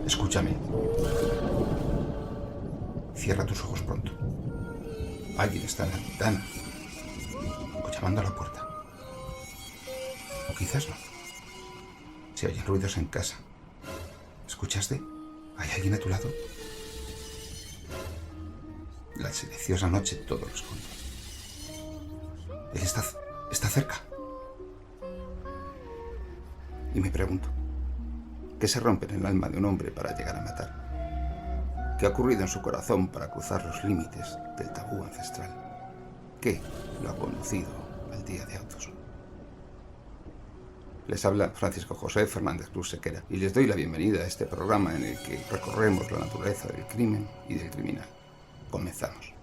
Escúchame. Cierra tus ojos pronto. Alguien está en la ventana o llamando a la puerta. O quizás no. Se oyen ruidos en casa. ¿Escuchaste? ¿Hay alguien a tu lado? La silenciosa noche todo lo esconde. Él está cerca. Y me pregunto, ¿qué se rompe en el alma de un hombre para llegar a matar? ¿Qué ha ocurrido en su corazón para cruzar los límites del tabú ancestral? ¿Qué lo ha conducido al día de autos? Les habla Francisco José Fernández Cruz Sequera y les doy la bienvenida a este programa en el que recorremos la naturaleza del crimen y del criminal. Comenzamos.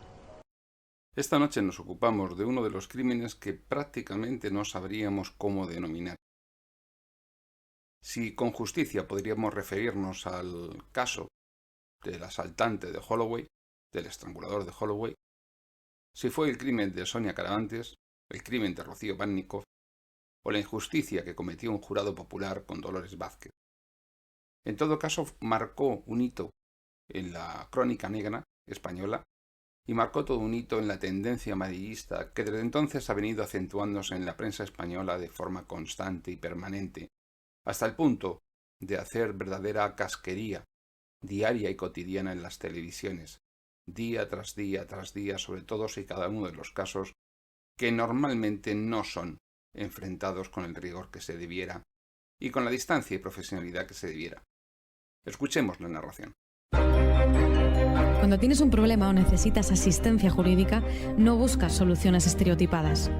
Esta noche nos ocupamos de uno de los crímenes que prácticamente no sabríamos cómo denominar. Si con justicia podríamos referirnos al caso del asaltante de Holloway, del estrangulador de Holloway, si fue el crimen de Sonia Caravantes, el crimen de Rocío Bannikov, o la injusticia que cometió un jurado popular con Dolores Vázquez. En todo caso, marcó un hito en la crónica negra española y marcó todo un hito en la tendencia amarillista que desde entonces ha venido acentuándose en la prensa española de forma constante y permanente, hasta el punto de hacer verdadera casquería diaria y cotidiana en las televisiones, día tras día tras día, sobre todos y cada uno de los casos que normalmente no son enfrentados con el rigor que se debiera y con la distancia y profesionalidad que se debiera. Escuchemos la narración. Cuando tienes un problema o necesitas asistencia jurídica, no buscas soluciones estereotipadas.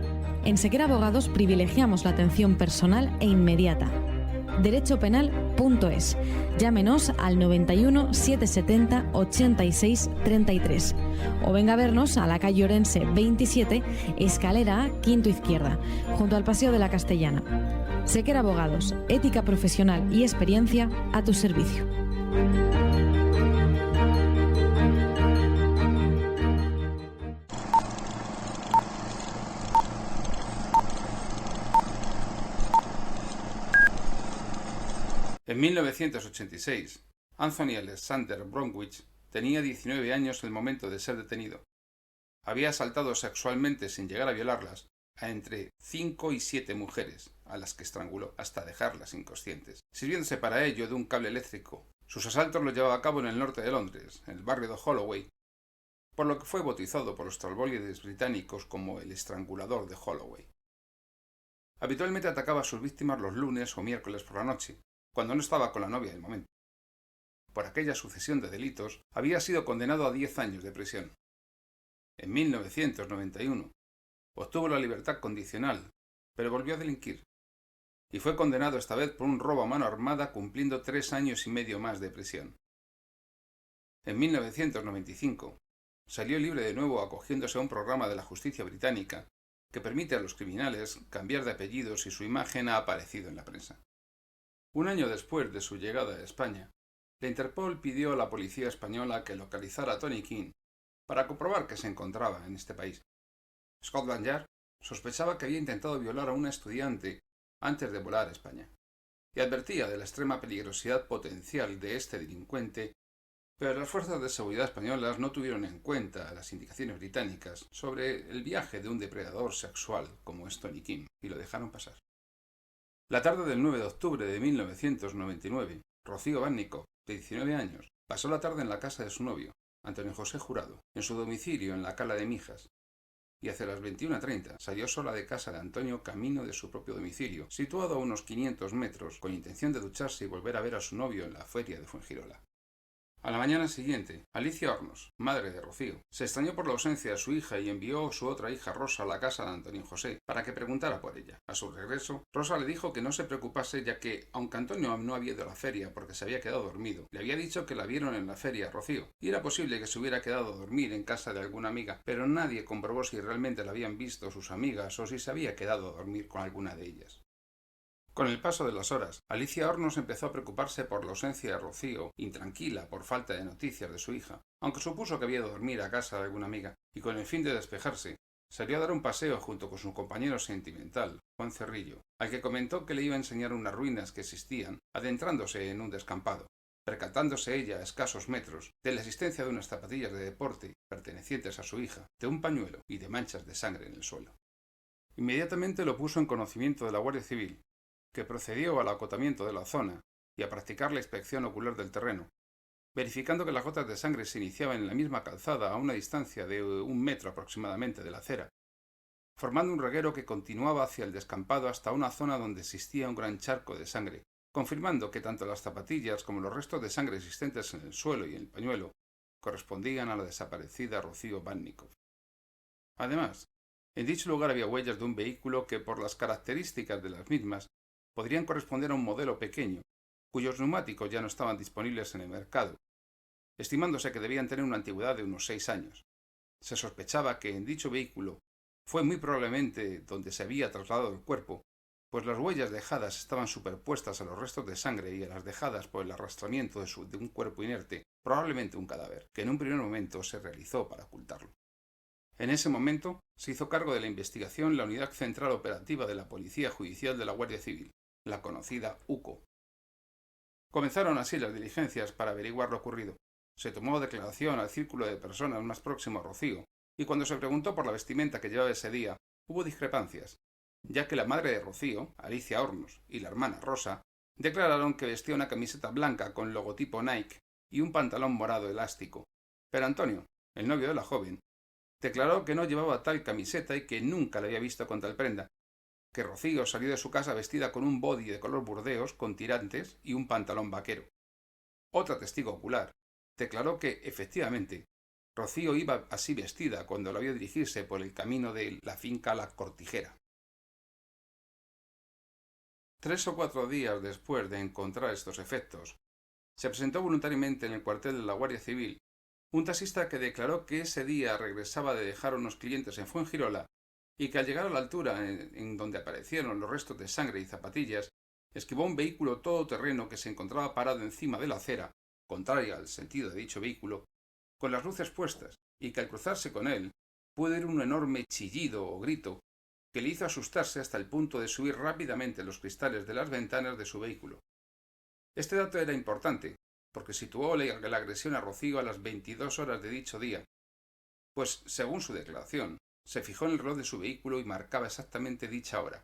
En Sequera Abogados privilegiamos la atención personal e inmediata. derechopenal.es. Llámenos al 91 770 86 33 o venga a vernos a la calle Orense 27, escalera A, quinto izquierda, junto al Paseo de la Castellana. Sequera Abogados, ética profesional y experiencia a tu servicio. En 1986, Anthony Alexander Bromwich tenía 19 años en el momento de ser detenido. Había asaltado sexualmente, sin llegar a violarlas, a entre 5 y 7 mujeres, a las que estranguló hasta dejarlas inconscientes, sirviéndose para ello de un cable eléctrico. Sus asaltos los llevaba a cabo en el norte de Londres, en el barrio de Holloway, por lo que fue bautizado por los tabloides británicos como el estrangulador de Holloway. Habitualmente atacaba a sus víctimas los lunes o miércoles por la noche, cuando no estaba con la novia del momento. Por aquella sucesión de delitos, había sido condenado a 10 años de prisión. En 1991, obtuvo la libertad condicional, pero volvió a delinquir, y fue condenado esta vez por un robo a mano armada, cumpliendo 3 años y medio más de prisión. En 1995, salió libre de nuevo acogiéndose a un programa de la justicia británica que permite a los criminales cambiar de apellidos y su imagen ha aparecido en la prensa. Un año después de su llegada a España, la Interpol pidió a la policía española que localizara a Tony King para comprobar que se encontraba en este país. Scotland Yard sospechaba que había intentado violar a una estudiante antes de volar a España y advertía de la extrema peligrosidad potencial de este delincuente, pero las fuerzas de seguridad españolas no tuvieron en cuenta las indicaciones británicas sobre el viaje de un depredador sexual como es Tony King y lo dejaron pasar. La tarde del 9 de octubre de 1999, Rocío Bannikov, de 19 años, pasó la tarde en la casa de su novio, Antonio José Jurado, en su domicilio en la Cala de Mijas, y hacia las 21:30 salió sola de casa de Antonio camino de su propio domicilio, situado a unos 500 metros, con intención de ducharse y volver a ver a su novio en la feria de Fuengirola. A la mañana siguiente, Alicia Hornos, madre de Rocío, se extrañó por la ausencia de su hija y envió a su otra hija Rosa a la casa de Antonio José para que preguntara por ella. A su regreso, Rosa le dijo que no se preocupase, ya que, aunque Antonio no había ido a la feria porque se había quedado dormido, le había dicho que la vieron en la feria a Rocío, y era posible que se hubiera quedado a dormir en casa de alguna amiga, pero nadie comprobó si realmente la habían visto sus amigas o si se había quedado a dormir con alguna de ellas. Con el paso de las horas, Alicia Hornos empezó a preocuparse por la ausencia de Rocío, intranquila por falta de noticias de su hija, aunque supuso que había ido a dormir a casa de alguna amiga, y con el fin de despejarse, salió a dar un paseo junto con su compañero sentimental, Juan Cerrillo, al que comentó que le iba a enseñar unas ruinas que existían, adentrándose en un descampado, percatándose ella a escasos metros de la existencia de unas zapatillas de deporte pertenecientes a su hija, de un pañuelo y de manchas de sangre en el suelo. Inmediatamente lo puso en conocimiento de la Guardia Civil, que procedió al acotamiento de la zona y a practicar la inspección ocular del terreno, verificando que las gotas de sangre se iniciaban en la misma calzada a una distancia de 1 metro aproximadamente de la acera, formando un reguero que continuaba hacia el descampado hasta una zona donde existía un gran charco de sangre, confirmando que tanto las zapatillas como los restos de sangre existentes en el suelo y en el pañuelo correspondían a la desaparecida Rocío Bannikov. Además, en dicho lugar había huellas de un vehículo que, por las características de las mismas, podrían corresponder a un modelo pequeño, cuyos neumáticos ya no estaban disponibles en el mercado, estimándose que debían tener una antigüedad de unos 6 años. Se sospechaba que en dicho vehículo fue muy probablemente donde se había trasladado el cuerpo, pues las huellas dejadas estaban superpuestas a los restos de sangre y a las dejadas por el arrastramiento de un cuerpo inerte, probablemente un cadáver, que en un primer momento se realizó para ocultarlo. En ese momento se hizo cargo de la investigación la Unidad Central Operativa de la Policía Judicial de la Guardia Civil, la conocida UCO. Comenzaron así las diligencias para averiguar lo ocurrido. Se tomó declaración al círculo de personas más próximo a Rocío, y cuando se preguntó por la vestimenta que llevaba ese día, hubo discrepancias, ya que la madre de Rocío, Alicia Hornos, y la hermana Rosa, declararon que vestía una camiseta blanca con logotipo Nike y un pantalón morado elástico, pero Antonio, el novio de la joven, declaró que no llevaba tal camiseta y que nunca la había visto con tal prenda, que Rocío salió de su casa vestida con un body de color burdeos con tirantes y un pantalón vaquero. Otra testigo ocular declaró que, efectivamente, Rocío iba así vestida cuando la vio dirigirse por el camino de la finca La Cortijera. 3 o 4 días después de encontrar estos efectos, se presentó voluntariamente en el cuartel de la Guardia Civil un taxista que declaró que ese día regresaba de dejar a unos clientes en Fuengirola y que al llegar a la altura en donde aparecieron los restos de sangre y zapatillas, esquivó un vehículo todoterreno que se encontraba parado encima de la acera, contraria al sentido de dicho vehículo, con las luces puestas, y que al cruzarse con él pudo oír un enorme chillido o grito que le hizo asustarse hasta el punto de subir rápidamente los cristales de las ventanas de su vehículo. Este dato era importante, porque situó la agresión a Rocío a las 22 horas de dicho día, pues, según su declaración, se fijó en el reloj de su vehículo y marcaba exactamente dicha hora.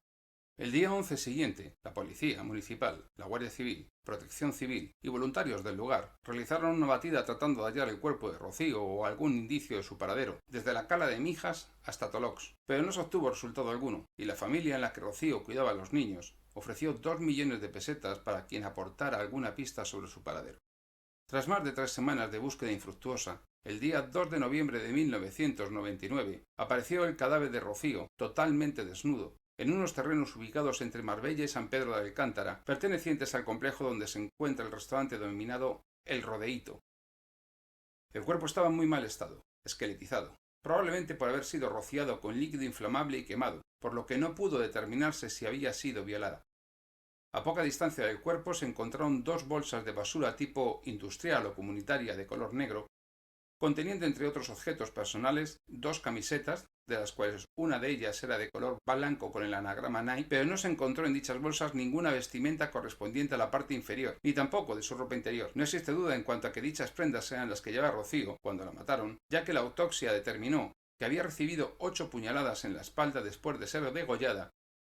El día 11 siguiente, la Policía Municipal, la Guardia Civil, Protección Civil y voluntarios del lugar realizaron una batida tratando de hallar el cuerpo de Rocío o algún indicio de su paradero, desde la cala de Mijas hasta Tolox, pero no se obtuvo resultado alguno, y la familia en la que Rocío cuidaba a los niños ofreció 2 millones de pesetas para quien aportara alguna pista sobre su paradero. Tras más de 3 semanas de búsqueda infructuosa, el día 2 de noviembre de 1999 apareció el cadáver de Rocío, totalmente desnudo, en unos terrenos ubicados entre Marbella y San Pedro de Alcántara, pertenecientes al complejo donde se encuentra el restaurante denominado El Rodeíto. El cuerpo estaba en muy mal estado, esqueletizado, probablemente por haber sido rociado con líquido inflamable y quemado, por lo que no pudo determinarse si había sido violada. A poca distancia del cuerpo se encontraron 2 bolsas de basura tipo industrial o comunitaria de color negro, conteniendo entre otros objetos personales 2 camisetas, de las cuales una de ellas era de color blanco con el anagrama Nike, pero no se encontró en dichas bolsas ninguna vestimenta correspondiente a la parte inferior, ni tampoco de su ropa interior. No existe duda en cuanto a que dichas prendas sean las que llevaba Rocío cuando la mataron, ya que la autopsia determinó que había recibido 8 puñaladas en la espalda después de ser degollada,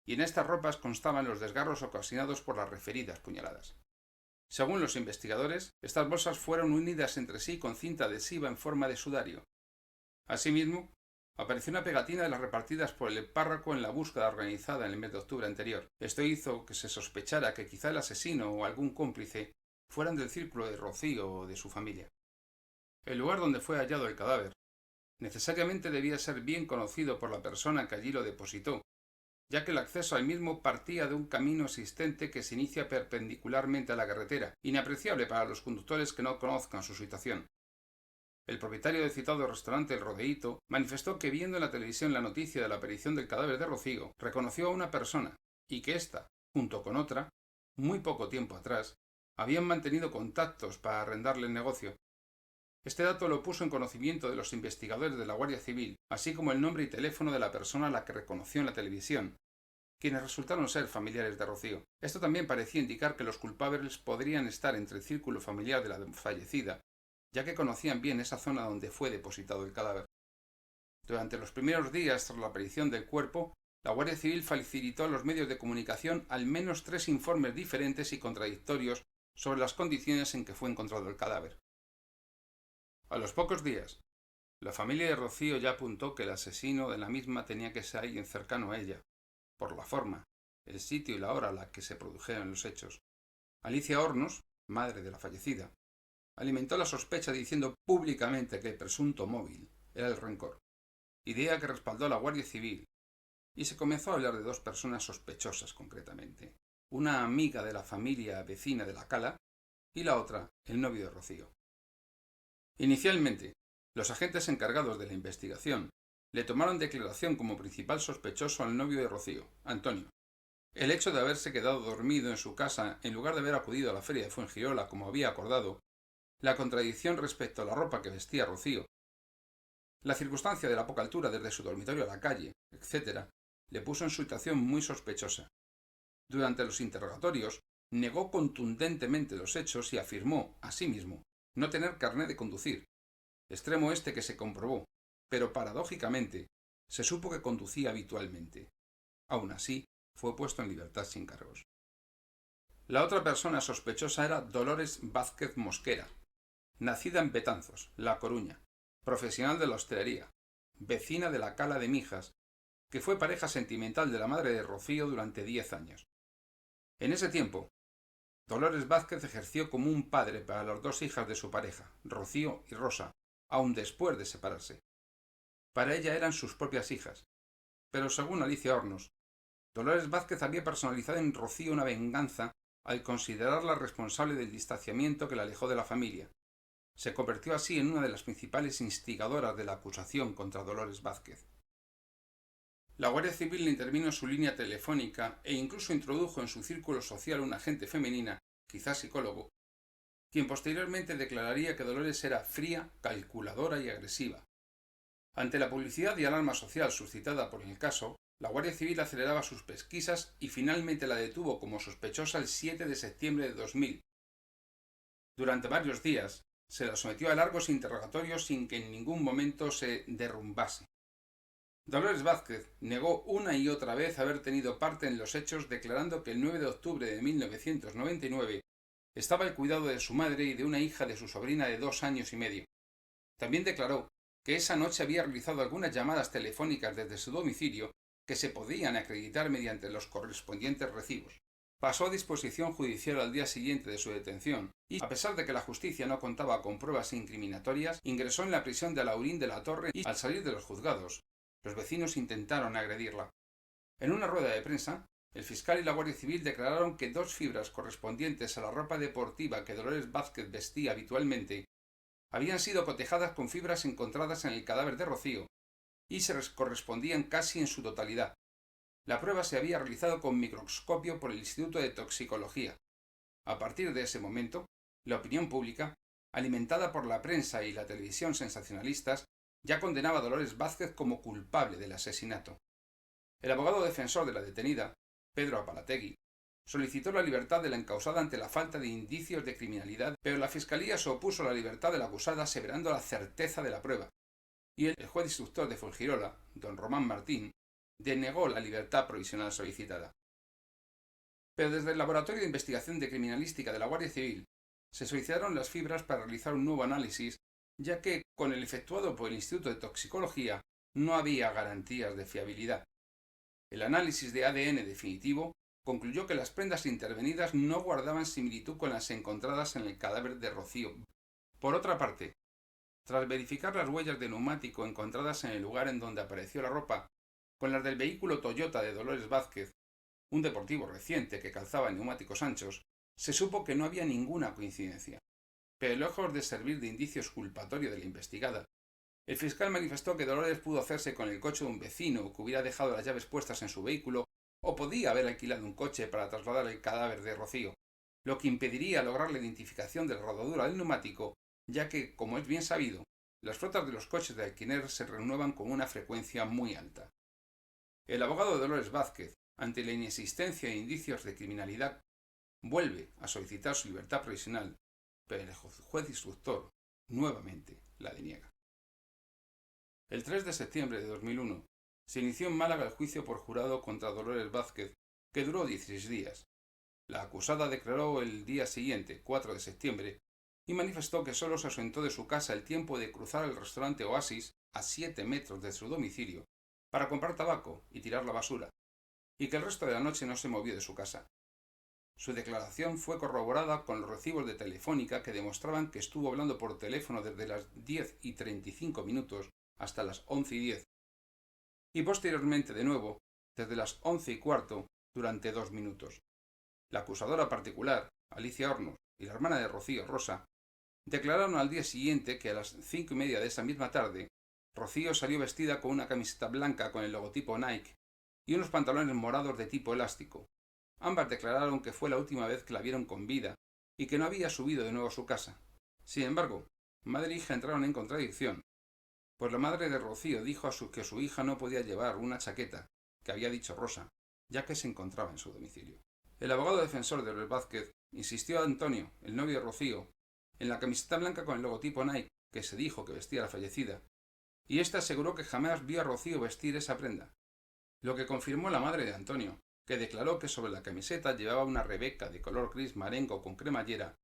y en estas ropas constaban los desgarros ocasionados por las referidas puñaladas. Según los investigadores, estas bolsas fueron unidas entre sí con cinta adhesiva en forma de sudario. Asimismo, apareció una pegatina de las repartidas por el párroco en la búsqueda organizada en el mes de octubre anterior. Esto hizo que se sospechara que quizá el asesino o algún cómplice fueran del círculo de Rocío o de su familia. El lugar donde fue hallado el cadáver necesariamente debía ser bien conocido por la persona que allí lo depositó, ya que el acceso al mismo partía de un camino existente que se inicia perpendicularmente a la carretera, inapreciable para los conductores que no conozcan su situación. El propietario del citado restaurante El Rodeíto manifestó que viendo en la televisión la noticia de la aparición del cadáver de Rocío, reconoció a una persona y que ésta, junto con otra, muy poco tiempo atrás, habían mantenido contactos para arrendarle el negocio. Este dato lo puso en conocimiento de los investigadores de la Guardia Civil, así como el nombre y teléfono de la persona a la que reconoció en la televisión, quienes resultaron ser familiares de Rocío. Esto también parecía indicar que los culpables podrían estar entre el círculo familiar de la fallecida, ya que conocían bien esa zona donde fue depositado el cadáver. Durante los primeros días tras la aparición del cuerpo, la Guardia Civil facilitó a los medios de comunicación al menos 3 informes diferentes y contradictorios sobre las condiciones en que fue encontrado el cadáver. A los pocos días, la familia de Rocío ya apuntó que el asesino de la misma tenía que ser alguien cercano a ella, por la forma, el sitio y la hora a la que se produjeron los hechos. Alicia Hornos, madre de la fallecida, alimentó la sospecha diciendo públicamente que el presunto móvil era el rencor, idea que respaldó la Guardia Civil, y se comenzó a hablar de 2 personas sospechosas concretamente, una amiga de la familia vecina de la Cala y la otra el novio de Rocío. Inicialmente, los agentes encargados de la investigación le tomaron declaración como principal sospechoso al novio de Rocío, Antonio. El hecho de haberse quedado dormido en su casa en lugar de haber acudido a la feria de Fuengirola como había acordado, la contradicción respecto a la ropa que vestía Rocío, la circunstancia de la poca altura desde su dormitorio a la calle, etc., le puso en situación muy sospechosa. Durante los interrogatorios, negó contundentemente los hechos y afirmó, asimismo, no tener carné de conducir, extremo este que se comprobó, pero paradójicamente se supo que conducía habitualmente. Aun así, fue puesto en libertad sin cargos. La otra persona sospechosa era Dolores Vázquez Mosquera, nacida en Betanzos, La Coruña, profesional de la hostelería, vecina de la Cala de Mijas, que fue pareja sentimental de la madre de Rocío durante 10 años. En ese tiempo, Dolores Vázquez ejerció como un padre para las 2 hijas de su pareja, Rocío y Rosa, aun después de separarse. Para ella eran sus propias hijas, pero según Alicia Hornos, Dolores Vázquez había personalizado en Rocío una venganza al considerarla responsable del distanciamiento que la alejó de la familia. Se convirtió así en una de las principales instigadoras de la acusación contra Dolores Vázquez. La Guardia Civil intervino en su línea telefónica e incluso introdujo en su círculo social una agente femenina, quizás psicólogo, quien posteriormente declararía que Dolores era fría, calculadora y agresiva. Ante la publicidad y alarma social suscitada por el caso, la Guardia Civil aceleraba sus pesquisas y finalmente la detuvo como sospechosa el 7 de septiembre de 2000. Durante varios días se la sometió a largos interrogatorios sin que en ningún momento se derrumbase. Dolores Vázquez negó una y otra vez haber tenido parte en los hechos, declarando que el 9 de octubre de 1999 estaba al cuidado de su madre y de una hija de su sobrina de 2 años y medio. También declaró que esa noche había realizado algunas llamadas telefónicas desde su domicilio que se podían acreditar mediante los correspondientes recibos. Pasó a disposición judicial al día siguiente de su detención y, a pesar de que la justicia no contaba con pruebas incriminatorias, ingresó en la prisión de Alaurín de la Torre y, al salir de los juzgados, los vecinos intentaron agredirla. En una rueda de prensa, el fiscal y la Guardia Civil declararon que 2 fibras correspondientes a la ropa deportiva que Dolores Vázquez vestía habitualmente habían sido cotejadas con fibras encontradas en el cadáver de Rocío y se correspondían casi en su totalidad. La prueba se había realizado con microscopio por el Instituto de Toxicología. A partir de ese momento, la opinión pública, alimentada por la prensa y la televisión sensacionalistas, ya condenaba a Dolores Vázquez como culpable del asesinato. El abogado defensor de la detenida, Pedro Apalategui, solicitó la libertad de la encausada ante la falta de indicios de criminalidad, pero la Fiscalía se opuso a la libertad de la acusada aseverando la certeza de la prueba, y el juez instructor de Fuengirola, don Román Martín, denegó la libertad provisional solicitada. Pero desde el Laboratorio de Investigación de Criminalística de la Guardia Civil se solicitaron las fibras para realizar un nuevo análisis, ya que, con el efectuado por el Instituto de Toxicología, no había garantías de fiabilidad. El análisis de ADN definitivo concluyó que las prendas intervenidas no guardaban similitud con las encontradas en el cadáver de Rocío. Por otra parte, Tras verificar las huellas de neumático encontradas en el lugar en donde apareció la ropa, con las del vehículo Toyota de Dolores Vázquez, un deportivo reciente que calzaba neumáticos anchos, se supo que no había ninguna coincidencia. Pero lejos de servir de indicio exculpatorio de la investigada, el fiscal manifestó que Dolores pudo hacerse con el coche de un vecino que hubiera dejado las llaves puestas en su vehículo o podía haber alquilado un coche para trasladar el cadáver de Rocío, lo que impediría lograr la identificación de la rodadura del neumático, ya que, como es bien sabido, las flotas de los coches de alquiler se renuevan con una frecuencia muy alta. El abogado de Dolores Vázquez, ante la inexistencia de indicios de criminalidad, vuelve a solicitar su libertad provisional, pero el juez instructor nuevamente la deniega. El 3 de septiembre de 2001 se inició en Málaga el juicio por jurado contra Dolores Vázquez, que duró 16 días. La acusada declaró el día siguiente, 4 de septiembre, y manifestó que solo se ausentó de su casa el tiempo de cruzar el restaurante Oasis a 7 metros de su domicilio para comprar tabaco y tirar la basura, y que el resto de la noche no se movió de su casa. Su declaración fue corroborada con los recibos de Telefónica que demostraban que estuvo hablando por teléfono desde las 10:35 hasta las 11:10, y posteriormente de nuevo desde las 11:15 durante 2 minutos. La acusadora particular, Alicia Hornos, y la hermana de Rocío, Rosa, declararon al día siguiente que a las 5:30 de esa misma tarde, Rocío salió vestida con una camiseta blanca con el logotipo Nike y unos pantalones morados de tipo elástico. Ambas declararon que fue la última vez que la vieron con vida y que no había subido de nuevo a su casa. Sin embargo, madre e hija entraron en contradicción, pues la madre de Rocío dijo que su hija no podía llevar una chaqueta, que había dicho Rosa, ya que se encontraba en su domicilio. El abogado defensor de Dolores Vázquez insistió a Antonio, el novio de Rocío, en la camiseta blanca con el logotipo Nike que se dijo que vestía la fallecida, y éste aseguró que jamás vio a Rocío vestir esa prenda, lo que confirmó la madre de Antonio, que declaró que sobre la camiseta llevaba una Rebeca de color gris marengo con cremallera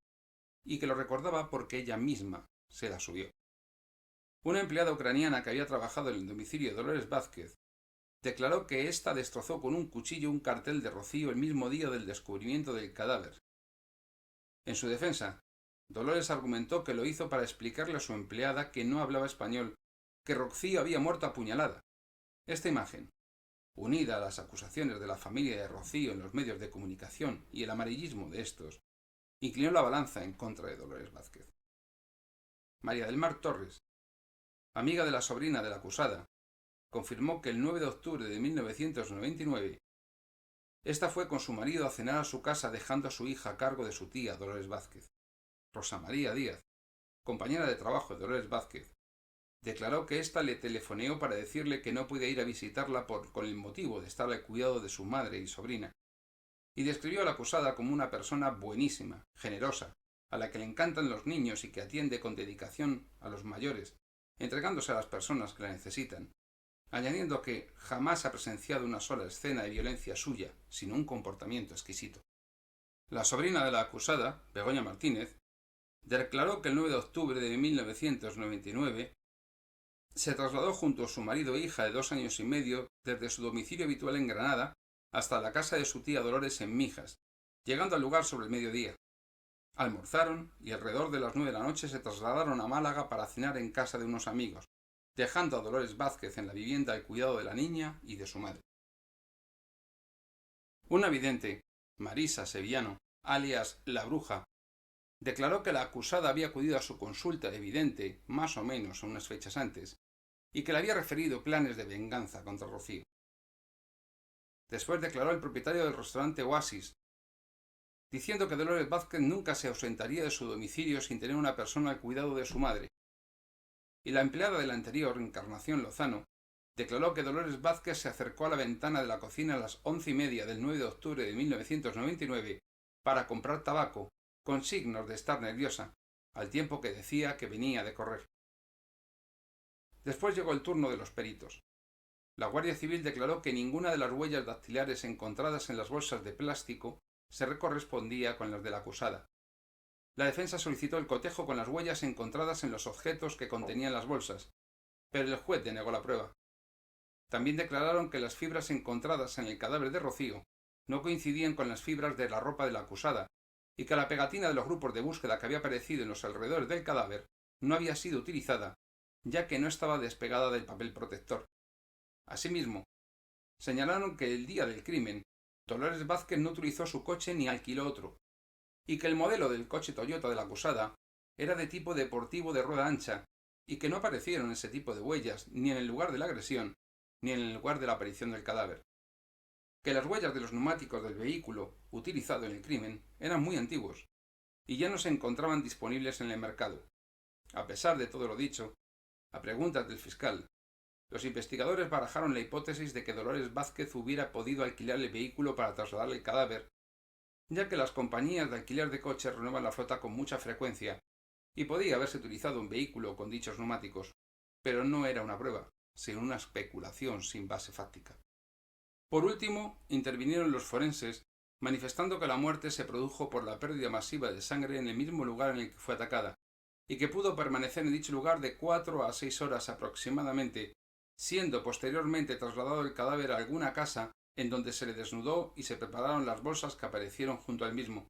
y que lo recordaba porque ella misma se la subió. Una empleada ucraniana que había trabajado en el domicilio de Dolores Vázquez declaró que ésta destrozó con un cuchillo un cartel de Rocío el mismo día del descubrimiento del cadáver. En su defensa, Dolores argumentó que lo hizo para explicarle a su empleada que no hablaba español que Rocío había muerto apuñalada. Esta imagen, unida a las acusaciones de la familia de Rocío en los medios de comunicación y el amarillismo de estos, inclinó la balanza en contra de Dolores Vázquez. María del Mar Torres, amiga de la sobrina de la acusada, confirmó que el 9 de octubre de 1999 esta fue con su marido a cenar a su casa dejando a su hija a cargo de su tía Dolores Vázquez. Rosa María Díaz, compañera de trabajo de Dolores Vázquez, declaró que ésta le telefoneó para decirle que no podía ir a visitarla con el motivo de estar al cuidado de su madre y sobrina, y describió a la acusada como una persona buenísima, generosa, a la que le encantan los niños y que atiende con dedicación a los mayores, entregándose a las personas que la necesitan, añadiendo que jamás ha presenciado una sola escena de violencia suya, sino un comportamiento exquisito. La sobrina de la acusada, Begoña Martínez, declaró que el 9 de octubre de 1999 se trasladó junto a su marido e hija de 2 años y medio desde su domicilio habitual en Granada hasta la casa de su tía Dolores en Mijas, llegando al lugar sobre el mediodía. Almorzaron y alrededor de las 9 de la noche se trasladaron a Málaga para cenar en casa de unos amigos, dejando a Dolores Vázquez en la vivienda al cuidado de la niña y de su madre. Una vidente, Marisa Sevillano, alias La Bruja, declaró que la acusada había acudido a su consulta de vidente más o menos unas fechas antes y que le había referido planes de venganza contra Rocío. Después declaró el propietario del restaurante Oasis, diciendo que Dolores Vázquez nunca se ausentaría de su domicilio sin tener una persona al cuidado de su madre. Y la empleada de la anterior, Encarnación Lozano, declaró que Dolores Vázquez se acercó a la ventana de la cocina a las 11:30 del 9 de octubre de 1999 para comprar tabaco, con signos de estar nerviosa, al tiempo que decía que venía de correr. Después llegó el turno de los peritos. La Guardia Civil declaró que ninguna de las huellas dactilares encontradas en las bolsas de plástico se correspondía con las de la acusada. La defensa solicitó el cotejo con las huellas encontradas en los objetos que contenían las bolsas, pero el juez denegó la prueba. También declararon que las fibras encontradas en el cadáver de Rocío no coincidían con las fibras de la ropa de la acusada y que la pegatina de los grupos de búsqueda que había aparecido en los alrededores del cadáver no había sido utilizada, ya que no estaba despegada del papel protector. Asimismo, señalaron que el día del crimen, Dolores Vázquez no utilizó su coche ni alquiló otro, y que el modelo del coche Toyota de la acusada era de tipo deportivo de rueda ancha, y que no aparecieron ese tipo de huellas ni en el lugar de la agresión, ni en el lugar de la aparición del cadáver. Que las huellas de los neumáticos del vehículo utilizado en el crimen eran muy antiguos, y ya no se encontraban disponibles en el mercado. A pesar de todo lo dicho, a preguntas del fiscal, los investigadores barajaron la hipótesis de que Dolores Vázquez hubiera podido alquilar el vehículo para trasladar el cadáver, ya que las compañías de alquiler de coches renuevan la flota con mucha frecuencia, y podía haberse utilizado un vehículo con dichos neumáticos, pero no era una prueba, sino una especulación sin base fáctica. Por último, intervinieron los forenses, manifestando que la muerte se produjo por la pérdida masiva de sangre en el mismo lugar en el que fue atacada, y que pudo permanecer en dicho lugar de 4 a 6 horas aproximadamente, siendo posteriormente trasladado el cadáver a alguna casa en donde se le desnudó y se prepararon las bolsas que aparecieron junto al mismo.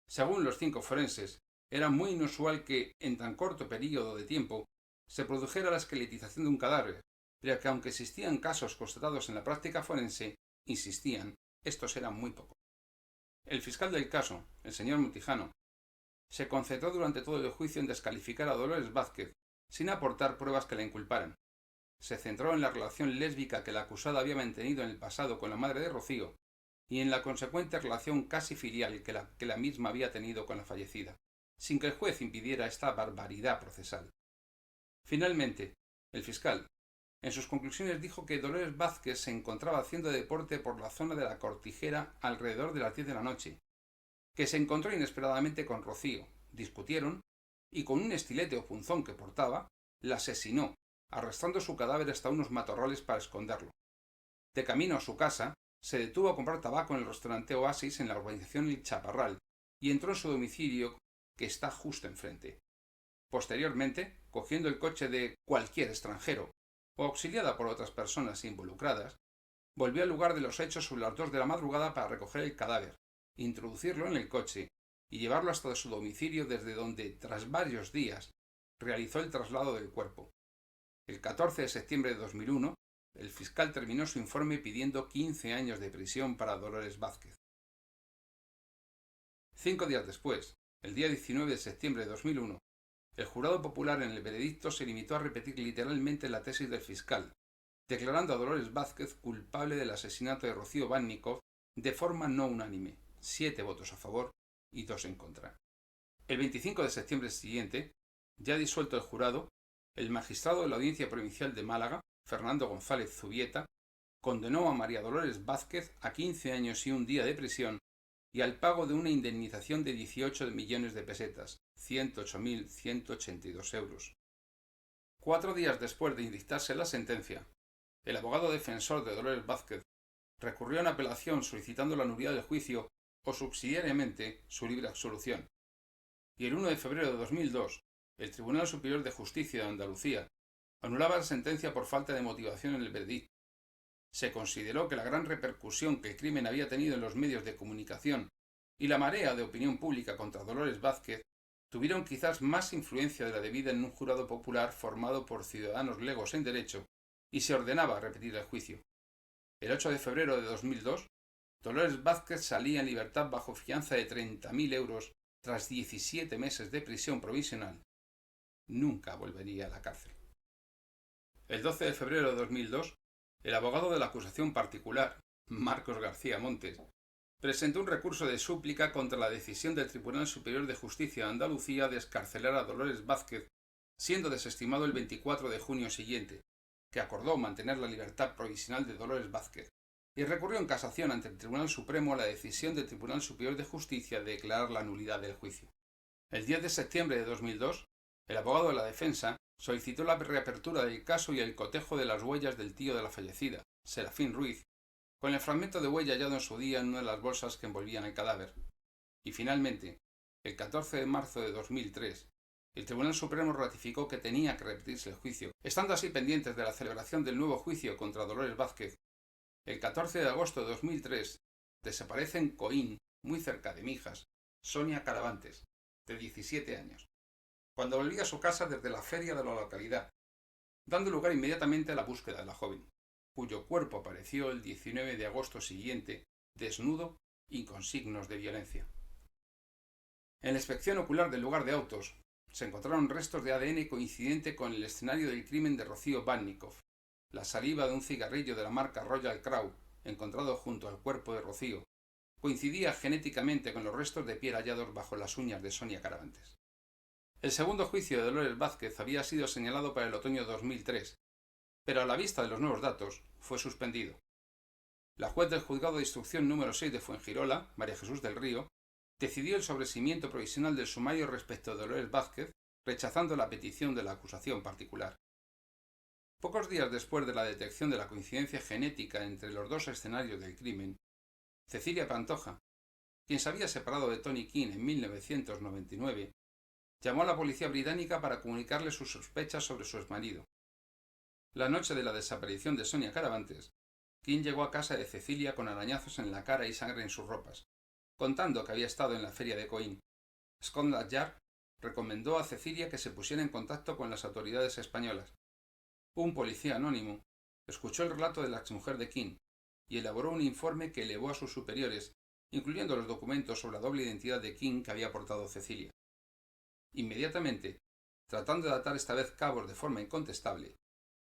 Según los 5 forenses, era muy inusual que, en tan corto período de tiempo, se produjera la esqueletización de un cadáver, pero que aunque existían casos constatados en la práctica forense, insistían, estos eran muy pocos. El fiscal del caso, el señor Montijano, se concentró durante todo el juicio en descalificar a Dolores Vázquez, sin aportar pruebas que la inculparan. Se centró en la relación lésbica que la acusada había mantenido en el pasado con la madre de Rocío y en la consecuente relación casi filial que la misma había tenido con la fallecida, sin que el juez impidiera esta barbaridad procesal. Finalmente, el fiscal, en sus conclusiones dijo que Dolores Vázquez se encontraba haciendo deporte por la zona de la Cortijera alrededor de las 10 de la noche, que se encontró inesperadamente con Rocío, discutieron y con un estilete o punzón que portaba, la asesinó, arrastrando su cadáver hasta unos matorrales para esconderlo. De camino a su casa, se detuvo a comprar tabaco en el restaurante Oasis en la urbanización El Chaparral y entró en su domicilio, que está justo enfrente. Posteriormente, cogiendo el coche de cualquier extranjero o auxiliada por otras personas involucradas, volvió al lugar de los hechos sobre las 2 de la madrugada para recoger el cadáver, introducirlo en el coche y llevarlo hasta su domicilio, desde donde, tras varios días, realizó el traslado del cuerpo. El 14 de septiembre de 2001, el fiscal terminó su informe pidiendo 15 años de prisión para Dolores Vázquez. 5 días después, el día 19 de septiembre de 2001, el jurado popular en el veredicto se limitó a repetir literalmente la tesis del fiscal, declarando a Dolores Vázquez culpable del asesinato de Rocío Bannikov de forma no unánime, 7 votos a favor y 2 en contra. El 25 de septiembre siguiente, ya disuelto el jurado, el magistrado de la Audiencia Provincial de Málaga, Fernando González Zubieta, condenó a María Dolores Vázquez a 15 años y un día de prisión y al pago de una indemnización de 18 millones de pesetas, 108.182 euros. 4 días después de dictarse la sentencia, el abogado defensor de Dolores Vázquez recurrió en apelación solicitando la nulidad del juicio o subsidiariamente su libre absolución. Y el 1 de febrero de 2002, el Tribunal Superior de Justicia de Andalucía anulaba la sentencia por falta de motivación en el veredicto. Se consideró que la gran repercusión que el crimen había tenido en los medios de comunicación y la marea de opinión pública contra Dolores Vázquez tuvieron quizás más influencia de la debida en un jurado popular formado por ciudadanos legos en derecho, y se ordenaba repetir el juicio. El 8 de febrero de 2002, Dolores Vázquez salía en libertad bajo fianza de 30.000 euros tras 17 meses de prisión provisional. Nunca volvería a la cárcel. El 12 de febrero de 2002, el abogado de la acusación particular, Marcos García Montes, presentó un recurso de súplica contra la decisión del Tribunal Superior de Justicia de Andalucía de excarcelar a Dolores Vázquez, siendo desestimado el 24 de junio siguiente, que acordó mantener la libertad provisional de Dolores Vázquez, y recurrió en casación ante el Tribunal Supremo a la decisión del Tribunal Superior de Justicia de declarar la nulidad del juicio. El 10 de septiembre de 2002, el abogado de la defensa solicitó la reapertura del caso y el cotejo de las huellas del tío de la fallecida, Serafín Ruiz, con el fragmento de huella hallado en su día en una de las bolsas que envolvían el cadáver. Y finalmente, el 14 de marzo de 2003, el Tribunal Supremo ratificó que tenía que repetirse el juicio, estando así pendientes de la celebración del nuevo juicio contra Dolores Vázquez. El 14 de agosto de 2003 desaparece en Coín, muy cerca de Mijas, Sonia Caravantes, de 17 años. cuando volvía a su casa desde la feria de la localidad, dando lugar inmediatamente a la búsqueda de la joven, cuyo cuerpo apareció el 19 de agosto siguiente, desnudo y con signos de violencia. En la inspección ocular del lugar de autos se encontraron restos de ADN coincidente con el escenario del crimen de Rocío Bannikov. La saliva de un cigarrillo de la marca Royal Crown, encontrado junto al cuerpo de Rocío, coincidía genéticamente con los restos de piel hallados bajo las uñas de Sonia Caravantes. El segundo juicio de Dolores Vázquez había sido señalado para el otoño de 2003, pero a la vista de los nuevos datos fue suspendido. La juez del juzgado de instrucción número 6 de Fuengirola, María Jesús del Río, decidió el sobreseimiento provisional del sumario respecto a Dolores Vázquez, rechazando la petición de la acusación particular. Pocos días después de la detección de la coincidencia genética entre los dos escenarios del crimen, Cecilia Pantoja, quien se había separado de Tony King en 1999, llamó a la policía británica para comunicarle sus sospechas sobre su exmarido. La noche de la desaparición de Sonia Caravantes, King llegó a casa de Cecilia con arañazos en la cara y sangre en sus ropas, contando que había estado en la feria de Coín. Scotland Yard recomendó a Cecilia que se pusiera en contacto con las autoridades españolas. Un policía anónimo escuchó el relato de la exmujer de King y elaboró un informe que elevó a sus superiores, incluyendo los documentos sobre la doble identidad de King que había aportado Cecilia. Inmediatamente, tratando de atar esta vez cabos de forma incontestable,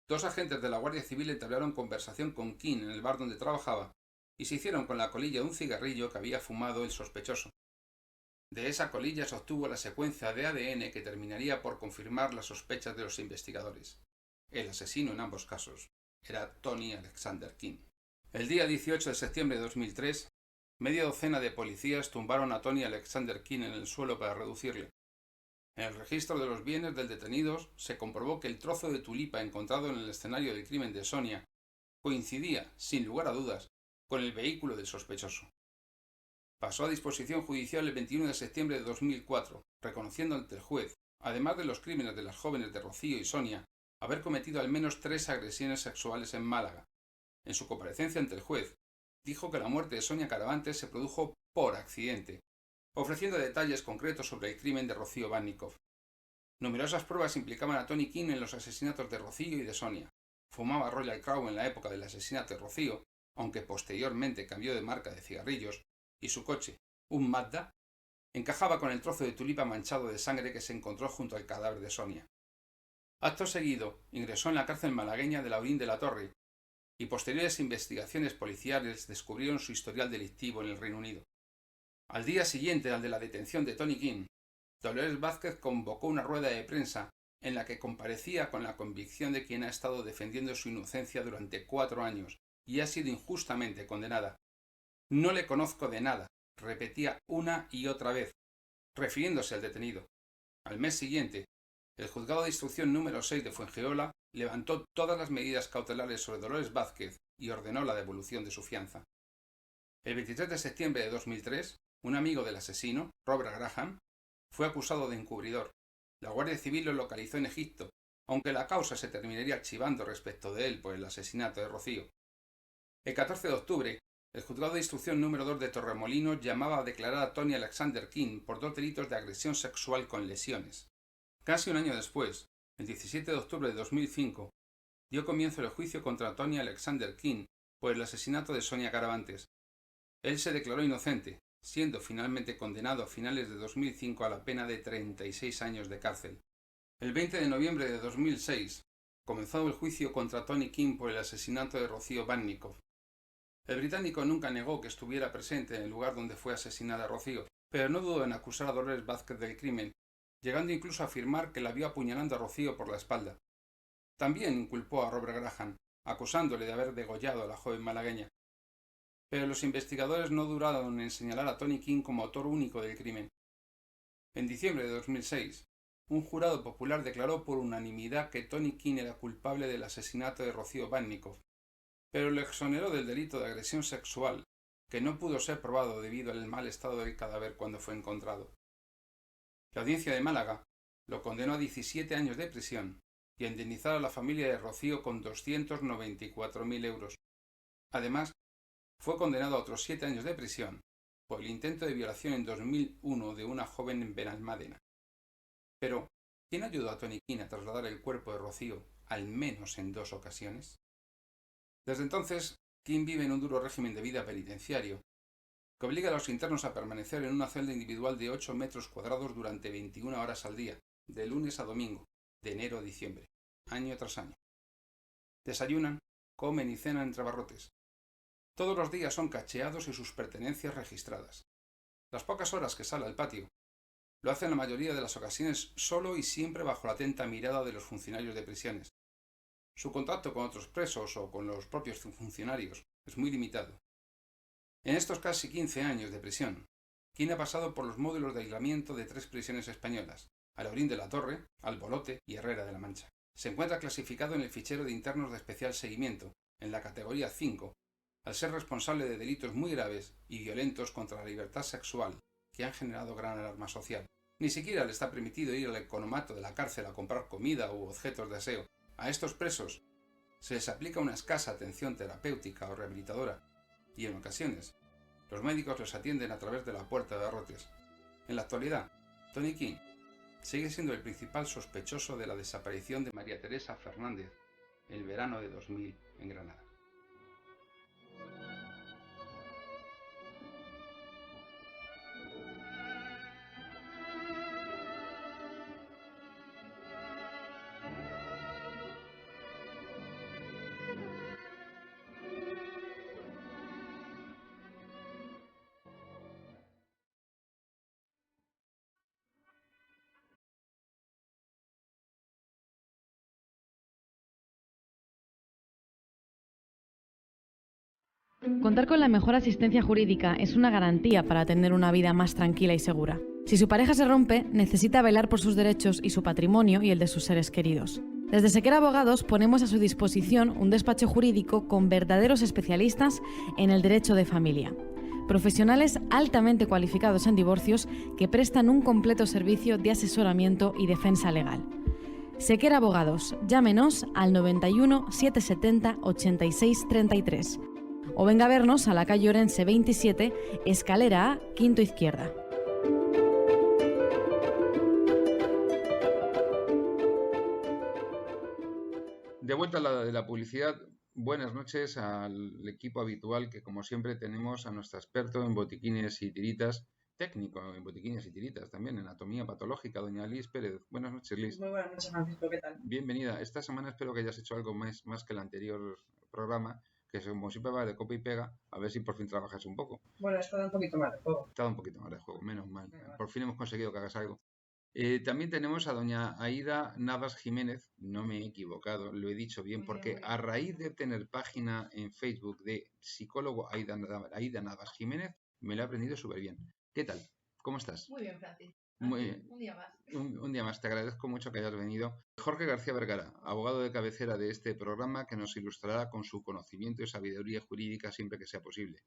dos agentes de la Guardia Civil entablaron conversación con King en el bar donde trabajaba y se hicieron con la colilla de un cigarrillo que había fumado el sospechoso. De esa colilla se obtuvo la secuencia de ADN que terminaría por confirmar las sospechas de los investigadores. El asesino en ambos casos era Tony Alexander King. El día 18 de septiembre de 2003, media docena de policías tumbaron a Tony Alexander King en el suelo para reducirle. En el registro de los bienes del detenido se comprobó que el trozo de tulipa encontrado en el escenario del crimen de Sonia coincidía, sin lugar a dudas, con el vehículo del sospechoso. Pasó a disposición judicial el 21 de septiembre de 2004, reconociendo ante el juez, además de los crímenes de las jóvenes de Rocío y Sonia, haber cometido al menos 3 agresiones sexuales en Málaga. En su comparecencia ante el juez, dijo que la muerte de Sonia Caravantes se produjo por accidente, ofreciendo detalles concretos sobre el crimen de Rocío Bannikov. Numerosas pruebas implicaban a Tony King en los asesinatos de Rocío y de Sonia. Fumaba Royal Crown en la época del asesinato de Rocío, aunque posteriormente cambió de marca de cigarrillos, y su coche, un Mazda, encajaba con el trozo de tulipa manchado de sangre que se encontró junto al cadáver de Sonia. Acto seguido, ingresó en la cárcel malagueña de Laurín de la Torre, y posteriores investigaciones policiales descubrieron su historial delictivo en el Reino Unido. Al día siguiente al de la detención de Tony King, Dolores Vázquez convocó una rueda de prensa en la que comparecía con la convicción de quien ha estado defendiendo su inocencia durante 4 años y ha sido injustamente condenada. No le conozco de nada, repetía una y otra vez, refiriéndose al detenido. Al mes siguiente, el juzgado de instrucción número 6 de Fuengirola levantó todas las medidas cautelares sobre Dolores Vázquez y ordenó la devolución de su fianza. El 23 de septiembre de 2003, un amigo del asesino, Robert Graham, fue acusado de encubridor. La Guardia Civil lo localizó en Egipto, aunque la causa se terminaría archivando respecto de él por el asesinato de Rocío. El 14 de octubre, el juzgado de instrucción número 2 de Torremolinos llamaba a declarar a Tony Alexander King por 2 delitos de agresión sexual con lesiones. Casi un año después, el 17 de octubre de 2005, dio comienzo el juicio contra Tony Alexander King por el asesinato de Sonia Caravantes. Él se declaró inocente, siendo finalmente condenado a finales de 2005 a la pena de 36 años de cárcel. El 20 de noviembre de 2006 comenzó el juicio contra Tony King por el asesinato de Rocío Bannikov. El británico nunca negó que estuviera presente en el lugar donde fue asesinada Rocío, pero no dudó en acusar a Dolores Vázquez del crimen, llegando incluso a afirmar que la vio apuñalando a Rocío por la espalda. También inculpó a Robert Graham, acusándole de haber degollado a la joven malagueña. Pero los investigadores no duraron en señalar a Tony King como autor único del crimen. En diciembre de 2006, un jurado popular declaró por unanimidad que Tony King era culpable del asesinato de Rocío Bannikov, pero lo exoneró del delito de agresión sexual, que no pudo ser probado debido al mal estado del cadáver cuando fue encontrado. La audiencia de Málaga lo condenó a 17 años de prisión y a indemnizar a la familia de Rocío con 294.000 euros. Además, fue condenado a otros 7 años de prisión por el intento de violación en 2001 de una joven en Benalmádena. Pero, ¿Quién ayudó a Tony King a trasladar el cuerpo de Rocío al menos en 2 ocasiones? Desde entonces, King vive en un duro régimen de vida penitenciario, que obliga a los internos a permanecer en una celda individual de 8 metros cuadrados durante 21 horas al día, de lunes a domingo, de enero a diciembre, año tras año. Desayunan, comen y cenan entre barrotes. Todos los días son cacheados y sus pertenencias registradas. Las pocas horas que sale al patio, lo hace en la mayoría de las ocasiones solo y siempre bajo la atenta mirada de los funcionarios de prisiones. Su contacto con otros presos o con los propios funcionarios es muy limitado. En estos casi 15 años de prisión, King ha pasado por los módulos de aislamiento de 3 prisiones españolas, Alhaurín de la Torre, Albolote y Herrera de la Mancha. Se encuentra clasificado en el fichero de internos de especial seguimiento, en la categoría 5, al ser responsable de delitos muy graves y violentos contra la libertad sexual, que han generado gran alarma social. Ni siquiera le está permitido ir al economato de la cárcel a comprar comida u objetos de aseo. A estos presos se les aplica una escasa atención terapéutica o rehabilitadora, y en ocasiones los médicos los atienden a través de la puerta de barrotes. En la actualidad, Tony King sigue siendo el principal sospechoso de la desaparición de María Teresa Fernández el verano de 2000 en Granada. Contar con la mejor asistencia jurídica es una garantía para tener una vida más tranquila y segura. Si su pareja se rompe, necesita velar por sus derechos y su patrimonio y el de sus seres queridos. Desde Sequera Abogados ponemos a su disposición un despacho jurídico con verdaderos especialistas en el derecho de familia. Profesionales altamente cualificados en divorcios que prestan un completo servicio de asesoramiento y defensa legal. Sequera Abogados, llámenos al 91 770 86 33 o venga a vernos a la calle Orense 27, escalera A, quinto izquierda. De vuelta a la de la publicidad, buenas noches al equipo habitual que, como siempre, tenemos a nuestro experto en botiquines y tiritas, técnico en botiquines y tiritas, también en anatomía patológica, doña Liz Pérez. Buenas noches, Liz. Muy buenas noches, Francisco, ¿qué tal? Bienvenida. Esta semana espero que hayas hecho algo más que el anterior programa, que como siempre va de copa y pega, a ver si por fin trabajas un poco. Bueno, esto da un poquito más de juego. Está un poquito más de juego, menos mal. Por fin hemos conseguido que hagas algo. También tenemos a doña Aída Navas Jiménez, no me he equivocado, lo he dicho bien, porque a raíz de tener página en Facebook de psicólogo Aída Navas Jiménez, me lo he aprendido súper bien. ¿Qué tal? ¿Cómo estás? Muy bien, Francis. Muy bien. Un día más. Un día más, te agradezco mucho que hayas venido. Jorge García Vergara, abogado de cabecera de este programa, que nos ilustrará con su conocimiento y sabiduría jurídica siempre que sea posible.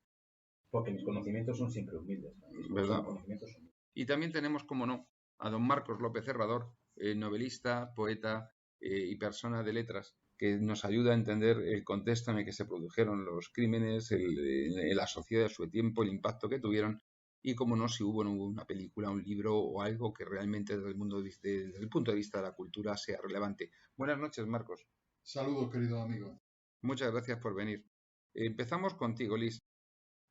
Porque mis conocimientos son siempre humildes. ¿Verdad? Conocimientos humildes. Y también tenemos, como no, a don Marcos López Herrador, novelista, poeta y persona de letras, que nos ayuda a entender el contexto en el que se produjeron los crímenes, la sociedad de su tiempo, el impacto que tuvieron y, como no, si hubo o no hubo una película, un libro o algo que realmente desde el punto de vista de la cultura sea relevante. Buenas noches, Marcos. Saludos, querido amigo. Muchas gracias por venir. Empezamos contigo, Liz.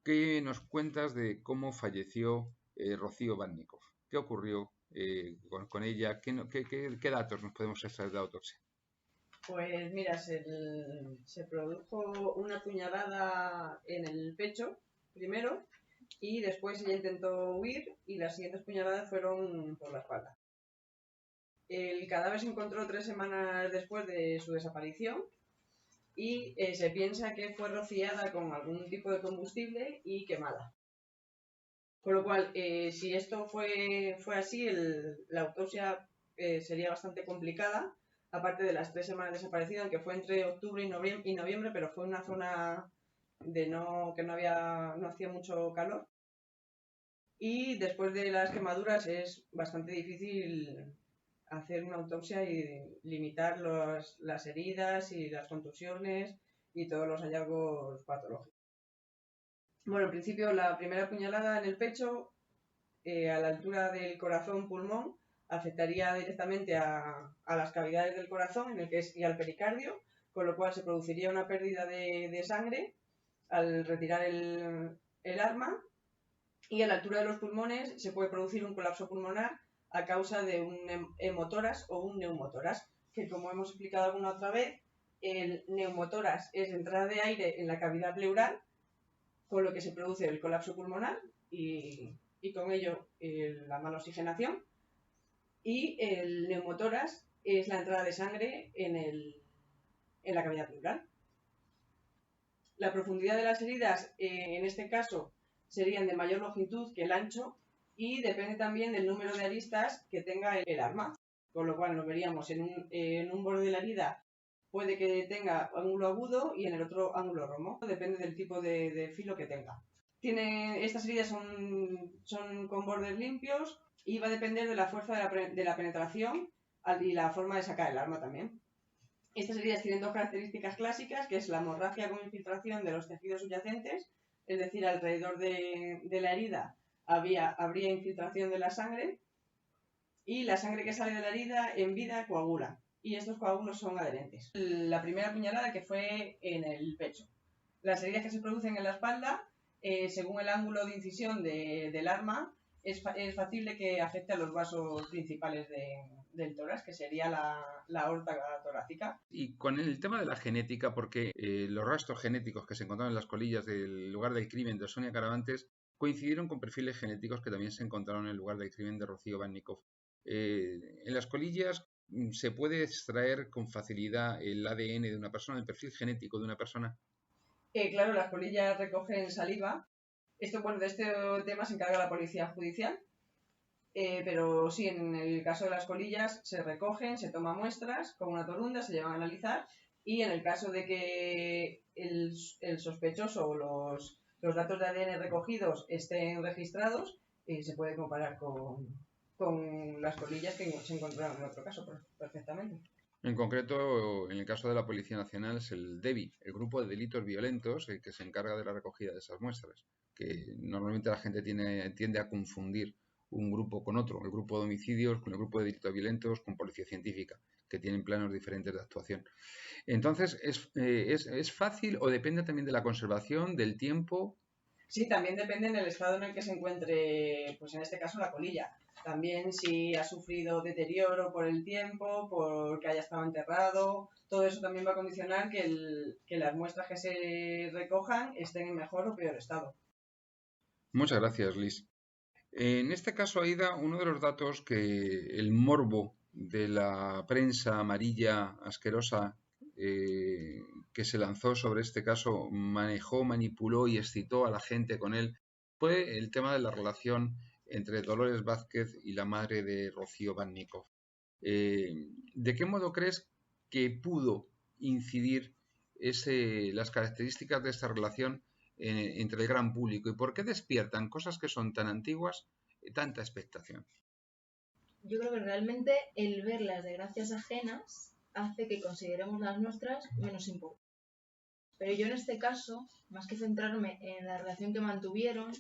¿Qué nos cuentas de cómo falleció Rocío Bannikov? ¿Qué ocurrió con ella? ¿Qué datos nos podemos extraer de la autopsia? Pues mira, se produjo una puñalada en el pecho primero y después ella intentó huir y las siguientes puñaladas fueron por la espalda. El cadáver se encontró 3 semanas después de su desaparición y se piensa que fue rociada con algún tipo de combustible y quemada. Con lo cual, si esto fue así, la autopsia sería bastante complicada, aparte de las 3 semanas desaparecida, aunque fue entre octubre y noviembre, pero fue en una zona que no hacía mucho calor. Y después de las quemaduras es bastante difícil hacer una autopsia y limitar las heridas y las contusiones y todos los hallazgos patológicos. Bueno, en principio la primera puñalada en el pecho, a la altura del corazón-pulmón, afectaría directamente a las cavidades del corazón y al pericardio, con lo cual se produciría una pérdida de sangre al retirar el arma, y a la altura de los pulmones se puede producir un colapso pulmonar a causa de un hemotórax o un neumotórax, que, como hemos explicado alguna otra vez, el neumotórax es entrada de aire en la cavidad pleural, con lo que se produce el colapso pulmonar y con ello la mala oxigenación, y el neumotórax es la entrada de sangre en la cavidad pleural. La profundidad de las heridas, en este caso, serían de mayor longitud que el ancho, y depende también del número de aristas que tenga el arma, con lo cual nos veríamos en un borde de la herida puede que tenga ángulo agudo y en el otro ángulo romo, depende del tipo de filo que tenga. Estas heridas son con bordes limpios y va a depender de la fuerza de la penetración y la forma de sacar el arma también. Estas heridas tienen dos características clásicas, que es la hemorragia con infiltración de los tejidos subyacentes, es decir, alrededor de la herida habría infiltración de la sangre, y la sangre que sale de la herida en vida coagula, y estos coágulos son adherentes. La primera puñalada, que fue en el pecho. Las heridas que se producen en la espalda, según el ángulo de incisión del arma, es factible que afecte a los vasos principales del tórax, que sería la aorta torácica. Y con el tema de la genética, porque los rastros genéticos que se encontraron en las colillas del lugar del crimen de Sonia Caravantes coincidieron con perfiles genéticos que también se encontraron en el lugar del crimen de Rocío Bannikov. En las colillas se puede extraer con facilidad el ADN de una persona, el perfil genético de una persona. Claro, las colillas recogen saliva. De este tema se encarga la policía judicial, pero sí, en el caso de las colillas se recogen, se toman muestras con una torunda, se llevan a analizar, y en el caso de que el sospechoso o los datos de ADN recogidos estén registrados, se puede comparar con las colillas que se encontraron en otro caso perfectamente. En concreto, en el caso de la Policía Nacional, es el DEVI, el Grupo de Delitos Violentos, el que se encarga de la recogida de esas muestras, que normalmente la gente tiende a confundir un grupo con otro, el grupo de homicidios con el grupo de delitos violentos con policía científica, que tienen planos diferentes de actuación. Entonces, ¿es fácil o depende también de la conservación, del tiempo? Sí, también depende del estado en el que se encuentre, pues en este caso la colilla. También si ha sufrido deterioro por el tiempo, porque haya estado enterrado, todo eso también va a condicionar que las muestras que se recojan estén en mejor o peor estado. Muchas gracias, Liz. En este caso, Aida, uno de los datos que el morbo de la prensa amarilla asquerosa que se lanzó sobre este caso manejó, manipuló y excitó a la gente con él fue el tema de la relación entre Dolores Vázquez y la madre de Rocío Bannikov. ¿De qué modo crees que pudo incidir las características de esta relación entre el gran público y por qué despiertan cosas que son tan antiguas tanta expectación? Yo creo que realmente el ver las desgracias ajenas hace que consideremos las nuestras menos importantes. Pero yo en este caso, más que centrarme en la relación que mantuvieron,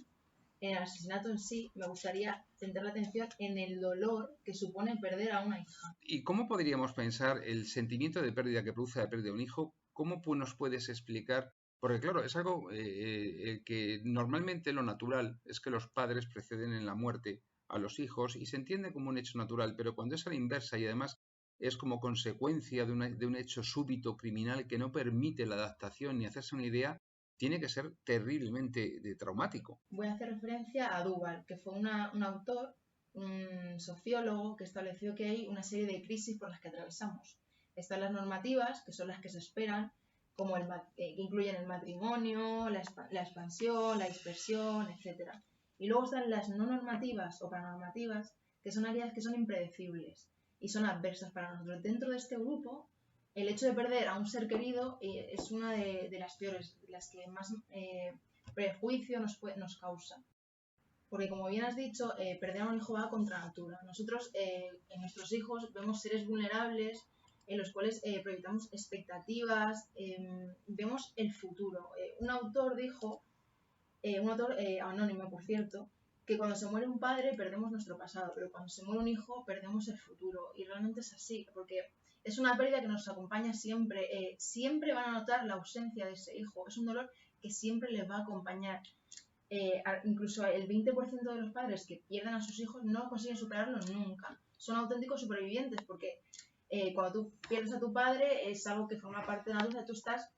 en el asesinato en sí, me gustaría centrar la atención en el dolor que supone perder a una hija. ¿Y cómo podríamos pensar el sentimiento de pérdida que produce la pérdida de un hijo? ¿Cómo nos puedes explicar? Porque claro, es algo que normalmente lo natural es que los padres preceden en la muerte a los hijos y se entiende como un hecho natural, pero cuando es a la inversa y además es como consecuencia de un hecho súbito criminal que no permite la adaptación ni hacerse una idea, tiene que ser terriblemente traumático. Voy a hacer referencia a Duval, que fue un autor, un sociólogo que estableció que hay una serie de crisis por las que atravesamos. Están las normativas, que son las que se esperan, como que incluyen el matrimonio, la expansión, la dispersión, etc. Y luego están las no normativas o paranormativas, que son aquellas que son impredecibles y son adversas para nosotros. Dentro de este grupo, el hecho de perder a un ser querido es una de las peores, las que más prejuicio nos causa. Porque como bien has dicho, perder a un hijo va contra natura. Nosotros en nuestros hijos vemos seres vulnerables en los cuales proyectamos expectativas, vemos el futuro. Un autor dijo, un autor anónimo por cierto, que cuando se muere un padre perdemos nuestro pasado, pero cuando se muere un hijo perdemos el futuro. Y realmente es así, porque es una pérdida que nos acompaña siempre. Siempre van a notar la ausencia de ese hijo. Es un dolor que siempre les va a acompañar. Incluso el 20% de los padres que pierden a sus hijos no consiguen superarlo nunca. Son auténticos supervivientes porque cuando tú pierdes a tu padre es algo que forma parte de la vida. Tú estás,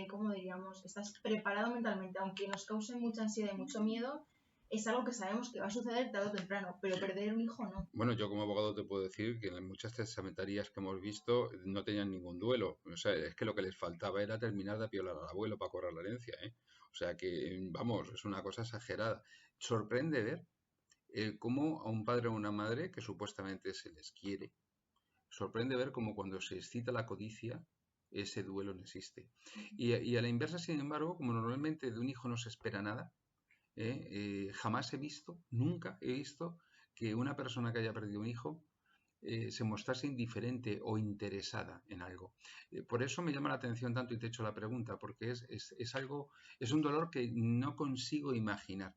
¿cómo diríamos? Estás preparado mentalmente, aunque nos cause mucha ansiedad y mucho miedo. Es algo que sabemos que va a suceder tarde o temprano, pero perder un hijo no. Bueno, yo como abogado te puedo decir que en muchas testamentarias que hemos visto no tenían ningún duelo. O sea, es que lo que les faltaba era terminar de violar al abuelo para cobrar la herencia, ¿eh? O sea que, vamos, es una cosa exagerada. Sorprende ver cómo a un padre o una madre que supuestamente se les quiere, sorprende ver cómo cuando se excita la codicia, ese duelo no existe. Y a la inversa, sin embargo, como normalmente de un hijo no se espera nada, jamás he visto, nunca he visto que una persona que haya perdido un hijo se mostrase indiferente o interesada en algo. Por eso me llama la atención tanto y te he hecho la pregunta, porque es algo, es un dolor que no consigo imaginar.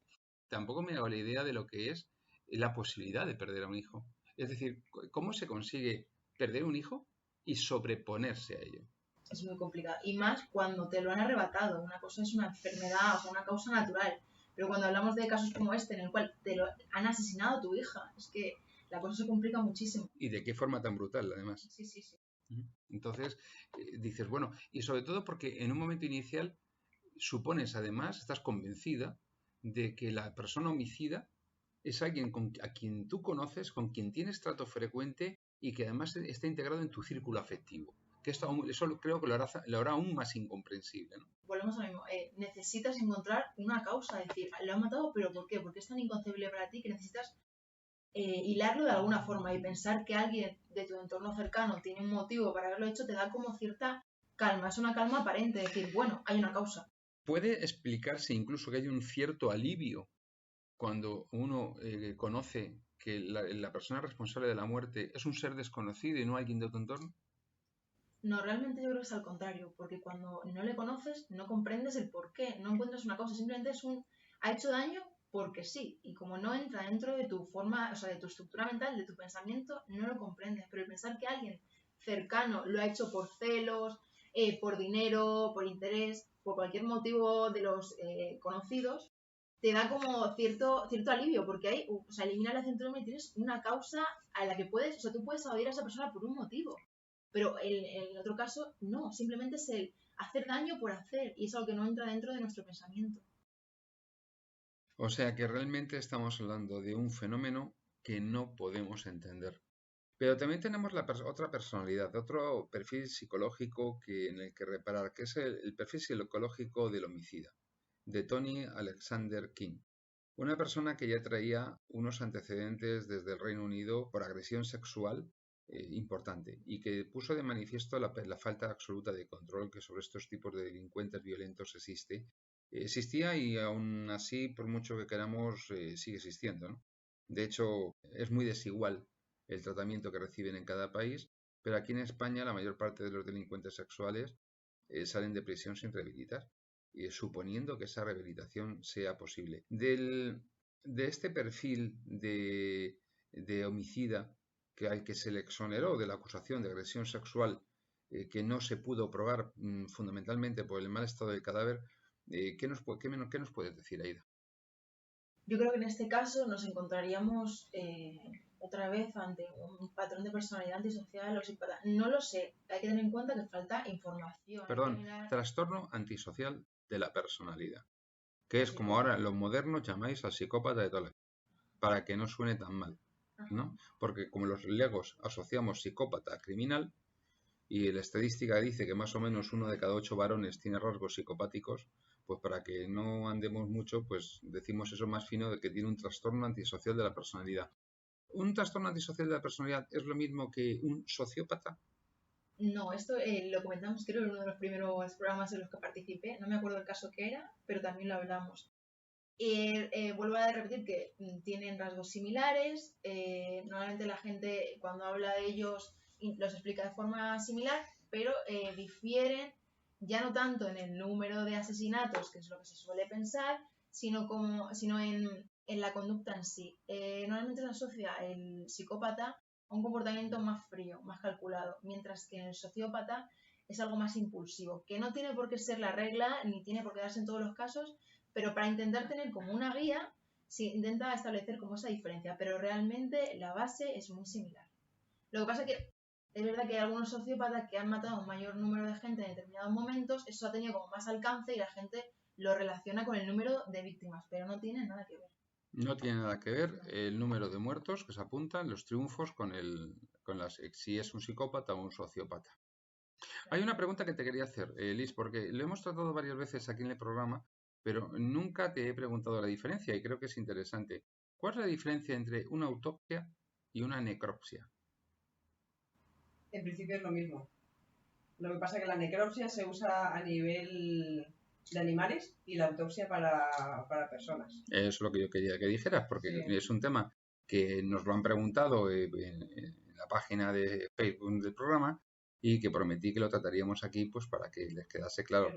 Tampoco me hago la idea de lo que es la posibilidad de perder a un hijo. Es decir, ¿cómo se consigue perder un hijo y sobreponerse a ello? Es muy complicado. Y más cuando te lo han arrebatado. Una cosa es una enfermedad, o sea, una causa natural. Pero cuando hablamos de casos como este, en el cual te lo han asesinado a tu hija, es que la cosa se complica muchísimo. ¿Y de qué forma tan brutal, además? Sí, sí, sí. Entonces, dices, bueno, y sobre todo porque en un momento inicial supones, además, estás convencida de que la persona homicida es alguien a quien tú conoces, con quien tienes trato frecuente y que además está integrado en tu círculo afectivo. Que eso creo que lo hará aún más incomprensible, ¿no? Volvemos a lo mismo. Necesitas encontrar una causa, decir, lo han matado, pero ¿por qué? Porque es tan inconcebible para ti que necesitas hilarlo de alguna forma, y pensar que alguien de tu entorno cercano tiene un motivo para haberlo hecho te da como cierta calma. Es una calma aparente, decir, bueno, hay una causa. Puede explicarse incluso que hay un cierto alivio cuando uno conoce que la persona responsable de la muerte es un ser desconocido y no alguien de tu entorno. No, realmente yo creo que es al contrario, porque cuando no le conoces no comprendes el por qué, no encuentras una causa, simplemente ha hecho daño porque sí, y como no entra dentro de tu forma, o sea, de tu estructura mental, de tu pensamiento, no lo comprendes. Pero el pensar que alguien cercano lo ha hecho por celos, por dinero, por interés, por cualquier motivo de los conocidos, te da como cierto alivio, porque ahí, o sea, elimina la centroma y tienes una causa a la que puedes, o sea, tú puedes odiar a esa persona por un motivo. Pero en otro caso, no, simplemente es el hacer daño por hacer, y es algo que no entra dentro de nuestro pensamiento. O sea que realmente estamos hablando de un fenómeno que no podemos entender. Pero también tenemos otra personalidad, otro perfil psicológico en el que reparar, que es el perfil psicológico del homicida, de Tony Alexander King. Una persona que ya traía unos antecedentes desde el Reino Unido por agresión sexual importante y que puso de manifiesto la falta absoluta de control que sobre estos tipos de delincuentes violentos existía y aún así, por mucho que queramos, sigue existiendo, ¿no? De hecho, es muy desigual el tratamiento que reciben en cada país, pero aquí en España la mayor parte de los delincuentes sexuales salen de prisión sin rehabilitar, suponiendo que esa rehabilitación sea posible. De este perfil de homicida al que se le exoneró de la acusación de agresión sexual que no se pudo probar fundamentalmente por el mal estado del cadáver, ¿qué nos puedes decir, Aida? Yo creo que en este caso nos encontraríamos otra vez ante un patrón de personalidad antisocial o psicópata. No lo sé, hay que tener en cuenta que falta información. Perdón, trastorno antisocial de la personalidad, que es como ahora los modernos llamáis al psicópata de toda la vida, para que no suene tan mal, ¿no? Porque como los legos asociamos psicópata a criminal, y la estadística dice que más o menos 1 de cada 8 varones tiene rasgos psicopáticos, pues para que no andemos mucho, pues decimos eso más fino de que tiene un trastorno antisocial de la personalidad. ¿Un trastorno antisocial de la personalidad es lo mismo que un sociópata? No, esto lo comentamos creo en uno de los primeros programas en los que participé, no me acuerdo el caso que era, pero también lo hablamos. Vuelvo a repetir que tienen rasgos similares, normalmente la gente cuando habla de ellos los explica de forma similar, pero difieren ya no tanto en el número de asesinatos, que es lo que se suele pensar, sino en en la conducta en sí. Normalmente se asocia el psicópata a un comportamiento más frío, más calculado, mientras que el sociópata es algo más impulsivo, que no tiene por qué ser la regla ni tiene por qué darse en todos los casos, pero para intentar tener como una guía se intenta establecer como esa diferencia, pero realmente la base es muy similar. Lo que pasa es que es verdad que hay algunos sociópatas que han matado a un mayor número de gente en determinados momentos, eso ha tenido como más alcance y la gente lo relaciona con el número de víctimas, pero no tiene nada que ver. No tiene nada que ver el número de muertos que se apuntan, los triunfos, si es un psicópata o un sociópata. Hay una pregunta que te quería hacer, Liz, porque lo hemos tratado varias veces aquí en el programa, pero nunca te he preguntado la diferencia y creo que es interesante. ¿Cuál es la diferencia entre una autopsia y una necropsia? En principio es lo mismo. Lo que pasa es que la necropsia se usa a nivel de animales y la autopsia para personas. Eso es lo que yo quería que dijeras, porque Sí. es un tema que nos lo han preguntado en la página de Facebook del programa y que prometí que lo trataríamos aquí pues para que les quedase claro.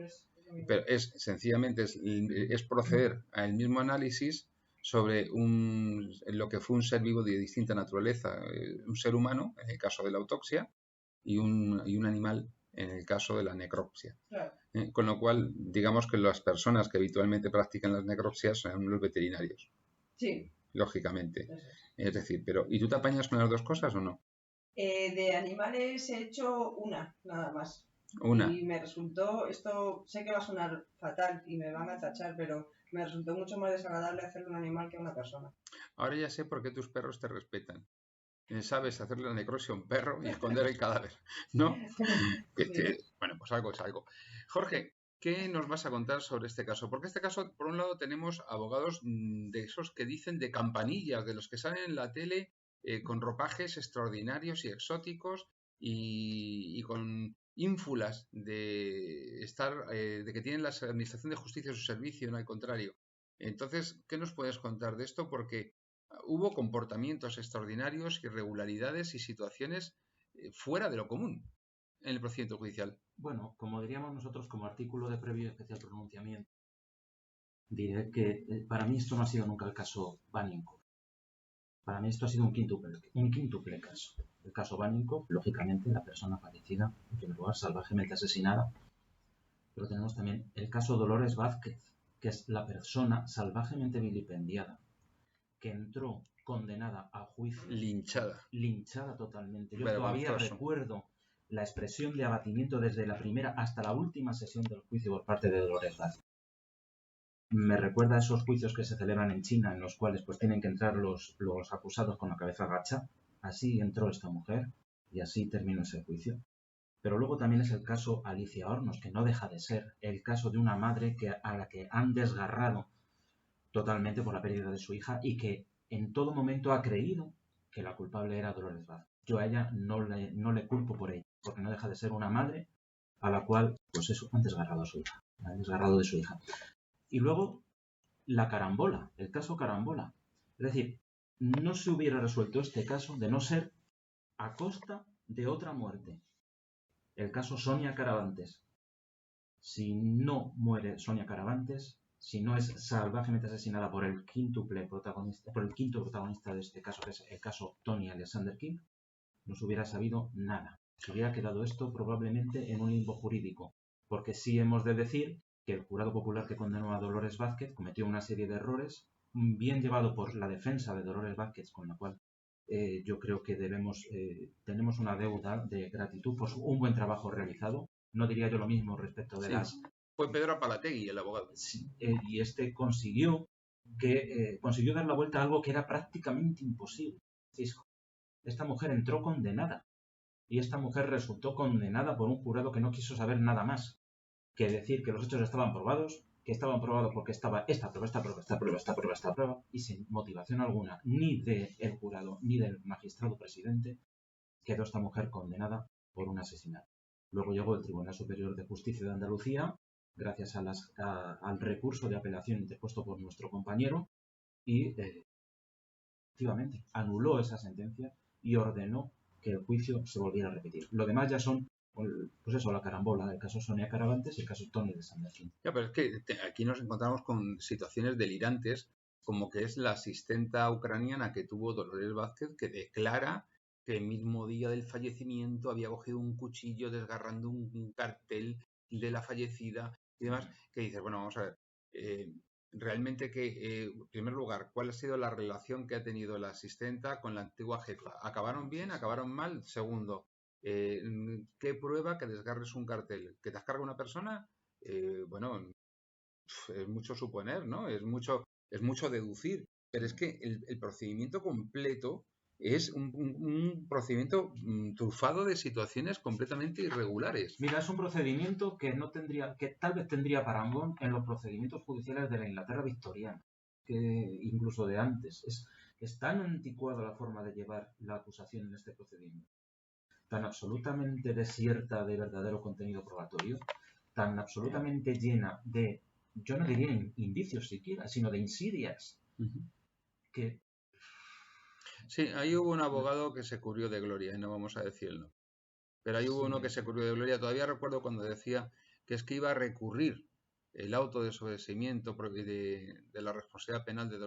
Pero sencillamente es proceder al mismo análisis sobre lo que fue un ser vivo de distinta naturaleza, un ser humano en el caso de la autopsia y un animal en el caso de la necropsia. Claro. Con lo cual, digamos que las personas que habitualmente practican las necropsias son los veterinarios. Sí. Lógicamente. Eso. Es decir, ¿y tú te apañas con las dos cosas o no? De animales he hecho una, nada más. Una. Y me resultó, esto sé que va a sonar fatal y me van a tachar, pero me resultó mucho más desagradable hacerle un animal que a una persona. Ahora ya sé por qué tus perros te respetan. Sabes hacerle la necropsia a un perro y esconder el cadáver, ¿no? Sí. Bueno, pues algo es algo. Jorge, ¿qué nos vas a contar sobre este caso? Porque este caso, por un lado, tenemos abogados de esos que dicen de campanillas, de los que salen en la tele con ropajes extraordinarios y exóticos y con ínfulas de que tienen la Administración de Justicia a su servicio, no al contrario. Entonces, ¿qué nos puedes contar de esto? Porque hubo comportamientos extraordinarios, irregularidades y situaciones fuera de lo común en el procedimiento judicial. Bueno, como diríamos nosotros como artículo de previo y especial pronunciamiento, diré que para mí esto no ha sido nunca el caso Baninkoff. Para mí esto ha sido un quíntuple caso. El caso Baninkoff, lógicamente, la persona fallecida, en primer lugar, salvajemente asesinada. Pero tenemos también el caso Dolores Vázquez, que es la persona salvajemente vilipendiada, que entró condenada a juicio. Linchada totalmente. Yo todavía recuerdo la expresión de abatimiento desde la primera hasta la última sesión del juicio por parte de Dolores Vázquez. Me recuerda a esos juicios que se celebran en China, en los cuales pues tienen que entrar los acusados con la cabeza agacha. Así entró esta mujer y así terminó ese juicio. Pero luego también es el caso Alicia Hornos, que no deja de ser el caso de una madre a la que han desgarrado totalmente por la pérdida de su hija y que en todo momento ha creído que la culpable era Dolores Vázquez. Yo a ella no le culpo por ello, porque no deja de ser una madre a la cual, pues eso, han desgarrado a su hija, han desgarrado de su hija. Y luego, la carambola, el caso carambola. Es decir, no se hubiera resuelto este caso de no ser a costa de otra muerte. El caso Sonia Caravantes. Si no muere Sonia Caravantes, si no es salvajemente asesinada por el quinto protagonista de este caso, que es el caso Tony Alexander King, no se hubiera sabido nada. Se hubiera quedado esto probablemente en un limbo jurídico, porque sí hemos de decir que el jurado popular que condenó a Dolores Vázquez cometió una serie de errores, bien llevado por la defensa de Dolores Vázquez, con la cual yo creo que tenemos una deuda de gratitud por un buen trabajo realizado. No diría yo lo mismo respecto de Fue Pedro Apalategui el abogado. Sí, y este consiguió dar la vuelta a algo que era prácticamente imposible. Francisco, esta mujer entró condenada y esta mujer resultó condenada por un jurado que no quiso saber nada más que decir que los hechos estaban probados, que estaban probados porque estaba esta prueba, y sin motivación alguna, ni del jurado ni del magistrado presidente, quedó esta mujer condenada por un asesinato. Luego llegó el Tribunal Superior de Justicia de Andalucía, gracias al recurso de apelación interpuesto por nuestro compañero, y efectivamente anuló esa sentencia y ordenó que el juicio se volviera a repetir. Lo demás ya son, pues eso, la carambola, el caso Sonia Caravantes y el caso Tony Alexander King. Ya, pero es que aquí nos encontramos con situaciones delirantes como que es la asistenta ucraniana que tuvo Dolores Vázquez, que declara que el mismo día del fallecimiento había cogido un cuchillo desgarrando un cartel de la fallecida y demás, que dices, bueno, vamos a ver, realmente que, en primer lugar, ¿cuál ha sido la relación que ha tenido la asistenta con la antigua jefa? ¿Acabaron bien? ¿Acabaron mal? Segundo, ¿qué prueba que desgarres un cartel? ¿Que te descarga una persona? Bueno, es mucho suponer, ¿no? Es mucho deducir, pero es que el procedimiento completo es un procedimiento trufado de situaciones completamente irregulares. Mira, es un procedimiento que no tendría, que tal vez tendría parangón en los procedimientos judiciales de la Inglaterra victoriana, que incluso de antes. Es tan anticuada la forma de llevar la acusación en este procedimiento, tan absolutamente desierta de verdadero contenido probatorio, tan absolutamente llena de, yo no diría indicios siquiera, sino de insidias, que... Sí, ahí hubo un abogado que se cubrió de gloria, y no vamos a decirlo. Pero ahí hubo uno que se cubrió de gloria. Todavía recuerdo cuando decía que es que iba a recurrir el auto de sobreseimiento de la responsabilidad penal de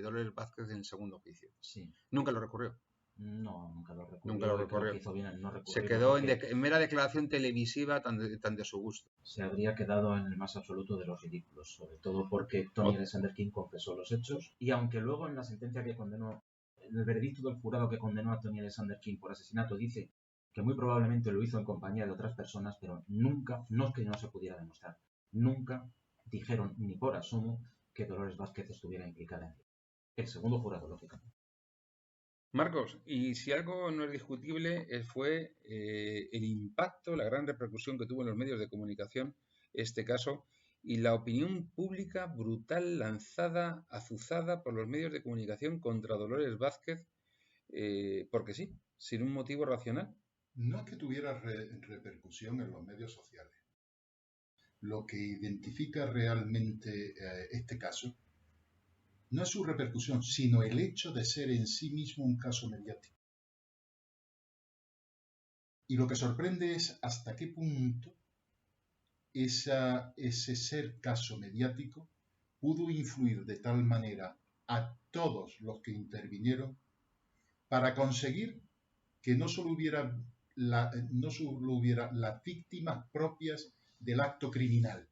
Dolores Vázquez en el segundo juicio. Sí. Nunca lo recurrió. No, nunca lo recurrió. Nunca lo recurrió. Que hizo bien en no se quedó en mera declaración televisiva tan de su gusto. Se habría quedado en el más absoluto de los ridículos, sobre todo porque Tony Alexander King confesó los hechos, y aunque luego en la sentencia que condenó, en el veredicto del jurado que condenó a Tony Alexander King por asesinato, dice que muy probablemente lo hizo en compañía de otras personas, pero nunca, no es que no se pudiera demostrar, nunca dijeron ni por asomo que Dolores Vázquez estuviera implicada en ello. El segundo jurado, lógicamente. Marcos, y si algo no es discutible fue el impacto, la gran repercusión que tuvo en los medios de comunicación este caso y la opinión pública brutal lanzada, azuzada por los medios de comunicación contra Dolores Vázquez, porque sí, sin un motivo racional. No es que tuviera repercusión en los medios sociales. Lo que identifica realmente este caso no es su repercusión, sino el hecho de ser en sí mismo un caso mediático. Y lo que sorprende es hasta qué punto ese ser caso mediático pudo influir de tal manera a todos los que intervinieron para conseguir que no solo hubiera las víctimas propias del acto criminal,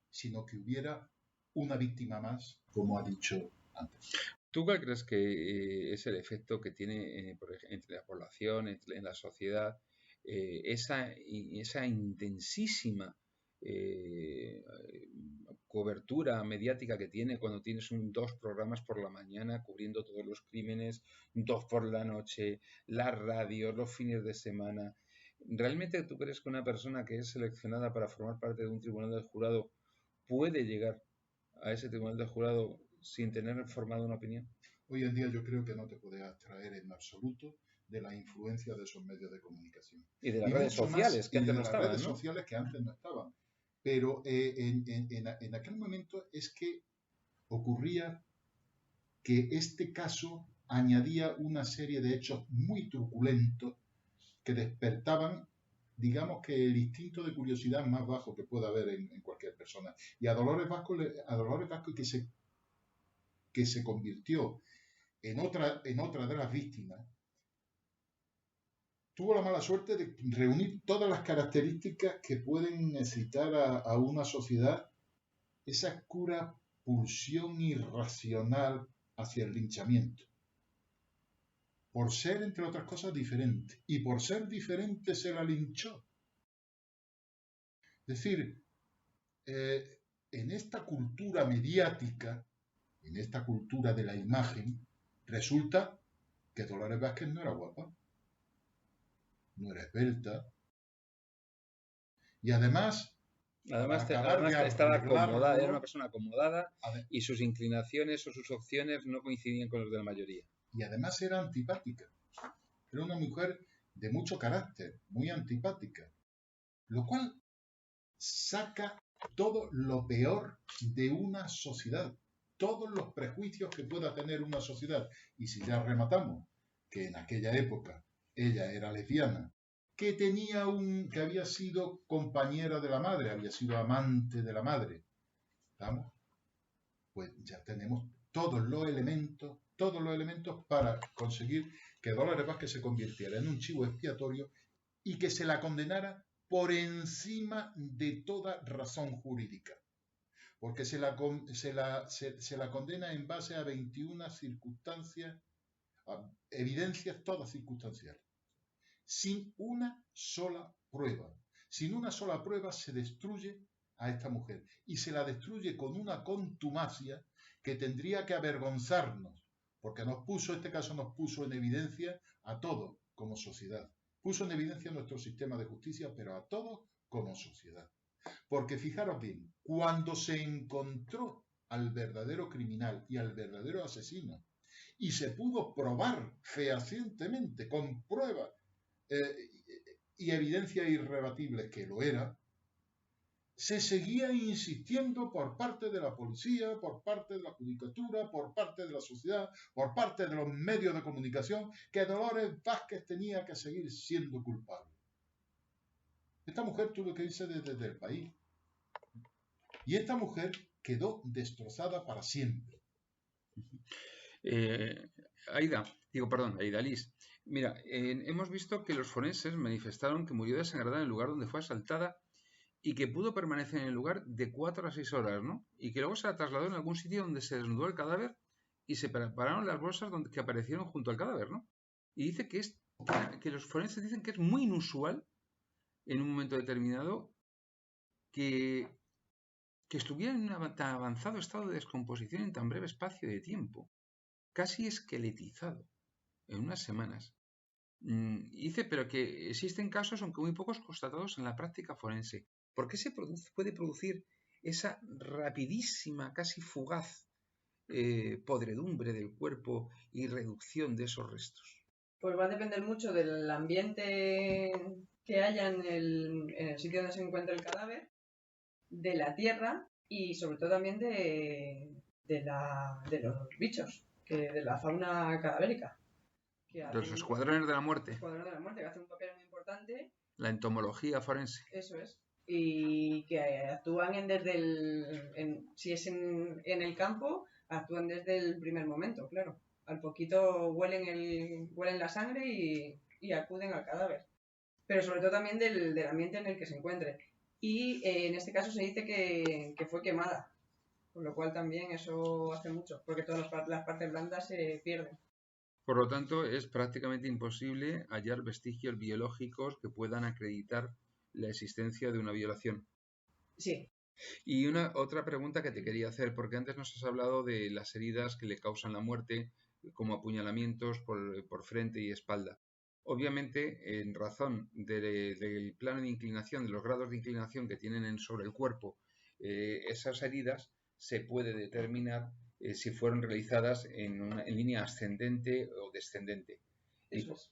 sino que hubiera una víctima más, como ha dicho antes. ¿Tú cuál crees que es el efecto que tiene entre la población, en la sociedad, esa intensísima cobertura mediática que tiene cuando tienes 2 programas por la mañana cubriendo todos los crímenes, 2 por la noche, las radios, los fines de semana? ¿Realmente tú crees que una persona que es seleccionada para formar parte de un tribunal del jurado puede llegar a ese tribunal del jurado sin tener formado una opinión? Hoy en día yo creo que no te puedes abstraer en absoluto de la influencia de esos medios de comunicación. Y de las redes sociales, que antes no estaban, redes sociales que antes no estaban. Pero en aquel momento es que ocurría que este caso añadía una serie de hechos muy truculentos que despertaban, digamos que el instinto de curiosidad más bajo que pueda haber en cualquier persona. Y a Dolores Vázquez que se convirtió en otra de las víctimas, tuvo la mala suerte de reunir todas las características que pueden excitar a una sociedad esa oscura pulsión irracional hacia el linchamiento. Por ser, entre otras cosas, diferente. Y por ser diferente se la linchó. Es decir, en esta cultura mediática, en esta cultura de la imagen, resulta que Dolores Vázquez no era guapa, no era esbelta, y además estaba acomodada, era una persona acomodada y sus inclinaciones o sus opciones no coincidían con los de la mayoría. Y además era antipática. Era una mujer de mucho carácter, muy antipática, lo cual saca todo lo peor de una sociedad, todos los prejuicios que pueda tener una sociedad. Y si ya rematamos que en aquella época ella era lesbiana, que había sido compañera de la madre, había sido amante de la madre, ¿estamos? pues ya tenemos todos los elementos para conseguir que Dolores Vázquez se convirtiera en un chivo expiatorio y que se la condenara por encima de toda razón jurídica. Porque se la condena en base a 21 circunstancias, evidencias todas circunstanciales, sin una sola prueba. Sin una sola prueba se destruye a esta mujer y se la destruye con una contumacia que tendría que avergonzarnos, porque este caso nos puso en evidencia a todos como sociedad. Puso en evidencia nuestro sistema de justicia, pero a todos como sociedad. Porque fijaros bien, cuando se encontró al verdadero criminal y al verdadero asesino, y se pudo probar fehacientemente, con pruebas y evidencias irrebatibles que lo era, se seguía insistiendo por parte de la policía, por parte de la judicatura, por parte de la sociedad, por parte de los medios de comunicación, que Dolores Vázquez tenía que seguir siendo culpable. Esta mujer tuvo que irse desde el país. Y esta mujer quedó destrozada para siempre. Aida Liz. Mira, hemos visto que los forenses manifestaron que murió desangrada en el lugar donde fue asaltada y que pudo permanecer en el lugar de 4 a 6 horas, ¿no? Y que luego se la trasladó en algún sitio donde se desnudó el cadáver y se prepararon las bolsas que aparecieron junto al cadáver, ¿no? Y dice que los forenses dicen que es muy inusual en un momento determinado que estuviera en un tan avanzado estado de descomposición en tan breve espacio de tiempo, casi esqueletizado, en unas semanas. Dice, pero que existen casos, aunque muy pocos, constatados en la práctica forense. ¿Por qué se puede producir esa rapidísima, casi fugaz podredumbre del cuerpo y reducción de esos restos? Pues va a depender mucho del ambiente que haya en el sitio donde se encuentra el cadáver, de la tierra y sobre todo también de los bichos, de la fauna cadavérica. De los escuadrones de la muerte. Escuadrones de la muerte, que hacen un papel muy importante. La entomología forense. Eso es. Y que actúan si es en el campo, actúan desde el primer momento, claro. Al poquito huelen la sangre y acuden al cadáver. Pero sobre todo también del ambiente en el que se encuentre. Y en este caso se dice que fue quemada, con lo cual también eso hace mucho, porque todas las partes blandas se pierden. Por lo tanto, es prácticamente imposible hallar vestigios biológicos que puedan acreditar la existencia de una violación. Sí. Y otra pregunta que te quería hacer, porque antes nos has hablado de las heridas que le causan la muerte, como apuñalamientos por frente y espalda. Obviamente, en razón del plano de inclinación, de los grados de inclinación que tienen sobre el cuerpo, esas heridas se puede determinar si fueron realizadas en línea ascendente o descendente.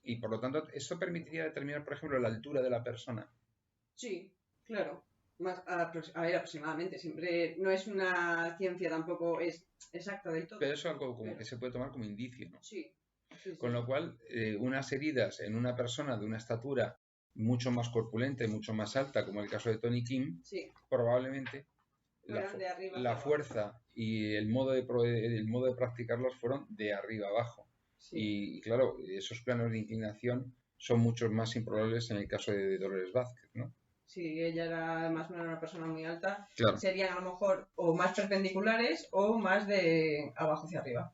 Y por lo tanto, ¿eso permitiría determinar, por ejemplo, la altura de la persona? Sí, claro. Aproximadamente. Siempre no es una ciencia tampoco es exacta del todo. Pero eso es algo que se puede tomar como indicio, ¿no? Sí. Con lo cual, unas heridas en una persona de una estatura mucho más corpulenta y mucho más alta, como el caso de Tony Kim, probablemente la fuerza y el modo de practicarlas fueron de arriba abajo. Sí. Y claro, esos planos de inclinación son mucho más improbables en el caso de Dolores Vázquez, ¿no? Si ella era más o menos una persona muy alta, claro, serían a lo mejor o más perpendiculares o más de abajo hacia arriba.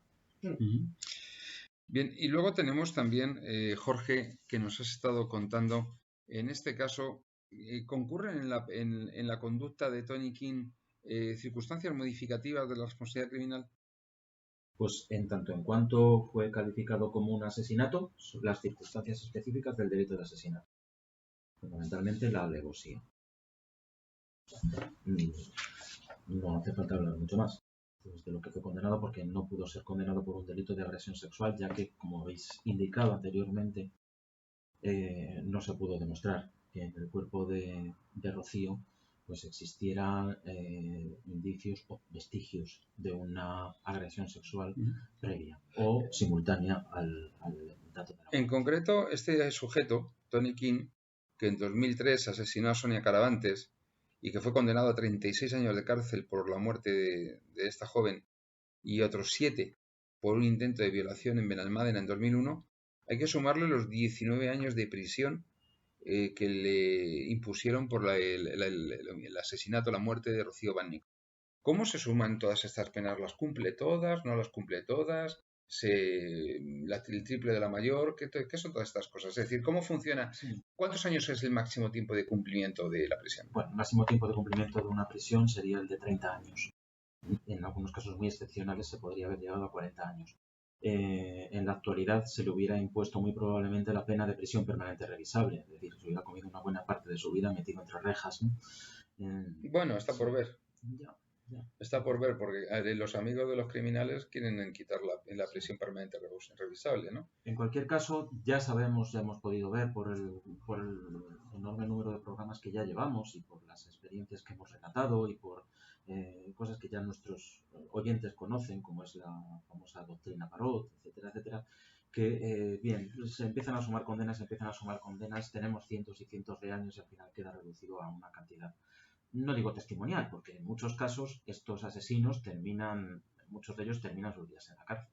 Bien, y luego tenemos también, Jorge, que nos has estado contando, en este caso, ¿concurren en la conducta de Tony Kim circunstancias modificativas de la responsabilidad criminal? Pues en tanto en cuanto fue calificado como un asesinato, son las circunstancias específicas del delito de asesinato. Fundamentalmente la alevosía. No hace falta hablar mucho más de lo que fue condenado, porque no pudo ser condenado por un delito de agresión sexual, ya que, como habéis indicado anteriormente, no se pudo demostrar que en el cuerpo de Rocío pues existieran indicios o vestigios de una agresión sexual previa o simultánea al dato de la muerte. En concreto, este sujeto, Tony Kim, que en 2003 asesinó a Sonia Caravantes y que fue condenado a 36 años de cárcel por la muerte de esta joven, y otros 7 por un intento de violación en Benalmádena en 2001, hay que sumarle los 19 años de prisión que le impusieron por el asesinato, la muerte de Rocío Bannico. ¿Cómo se suman todas estas penas? ¿Las cumple todas? ¿No las cumple todas? ¿El triple de la mayor? ¿Qué son todas estas cosas? Es decir, ¿cómo funciona? Sí. ¿Cuántos años es el máximo tiempo de cumplimiento de la prisión? Bueno, el máximo tiempo de cumplimiento de una prisión sería el de 30 años. En algunos casos muy excepcionales se podría haber llegado a 40 años. En la actualidad se le hubiera impuesto muy probablemente la pena de prisión permanente revisable, es decir, se hubiera comido una buena parte de su vida metido entre rejas, ¿no? Bueno, está por ver. Ya. Está por ver, porque los amigos de los criminales quieren quitar la prisión permanente revisable, ¿no? En cualquier caso, ya sabemos, ya hemos podido ver por el enorme número de programas que ya llevamos y por las experiencias que hemos relatado y por cosas que ya nuestros oyentes conocen, como es la famosa doctrina Parot, etcétera, etcétera, que bien, se empiezan a sumar condenas, tenemos cientos y cientos de años y al final queda reducido a una cantidad. No digo testimonial, porque en muchos casos estos asesinos muchos de ellos terminan sus días en la cárcel.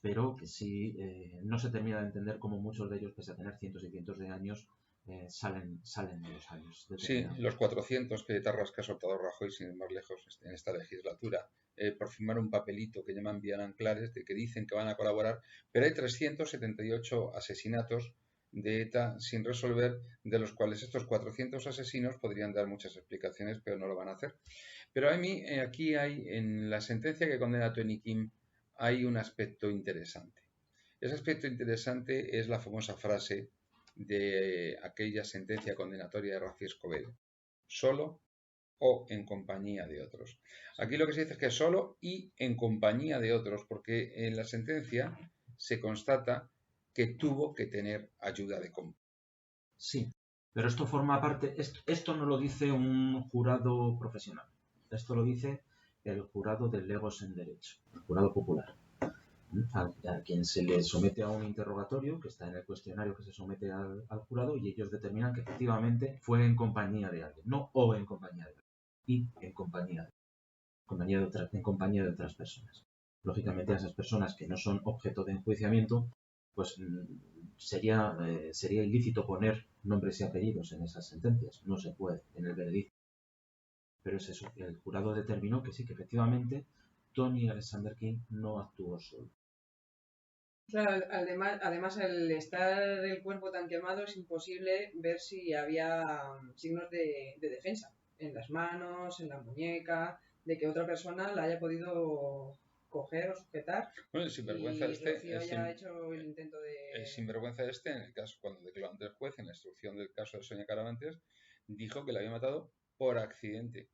Pero que sí, no se termina de entender cómo muchos de ellos, pese a tener cientos y cientos de años, salen de los años. Sí, los 400 que etarras que ha soltado Rajoy, sin ir más lejos, en esta legislatura, por firmar un papelito que llaman Viananclares, de que dicen que van a colaborar, pero hay 378 asesinatos de ETA sin resolver, de los cuales estos 400 asesinos podrían dar muchas explicaciones, pero no lo van a hacer. Pero a mí, aquí hay, en la sentencia que condena a Tony Kim, hay un aspecto interesante. Ese aspecto interesante es la famosa frase de aquella sentencia condenatoria de Rafi Escobedo: solo o en compañía de otros. Aquí lo que se dice es que solo y en compañía de otros, porque en la sentencia se constata que tuvo que tener ayuda de cómplice. Sí, pero esto forma parte, esto no lo dice un jurado profesional, esto lo dice el jurado de legos en derecho, el jurado popular, a quien se le somete a un interrogatorio que está en el cuestionario que se somete al jurado, y ellos determinan que efectivamente fue en compañía de alguien, no o en compañía de alguien, y en compañía de otras personas. Lógicamente a esas personas que no son objeto de enjuiciamiento, pues sería ilícito poner nombres y apellidos en esas sentencias, no se puede en el veredicto. Pero es eso, el jurado determinó que sí, que efectivamente Tony Alexander King no actuó solo. Claro, además al estar el cuerpo tan quemado es imposible ver si había signos de defensa en las manos, en la muñeca, de que otra persona la haya podido coger o sujetar. Bueno, el sinvergüenza haya hecho el intento de... El sinvergüenza en el caso, cuando declaró ante el juez en la instrucción del caso de Sonia Caravantes, dijo que la había matado por accidente.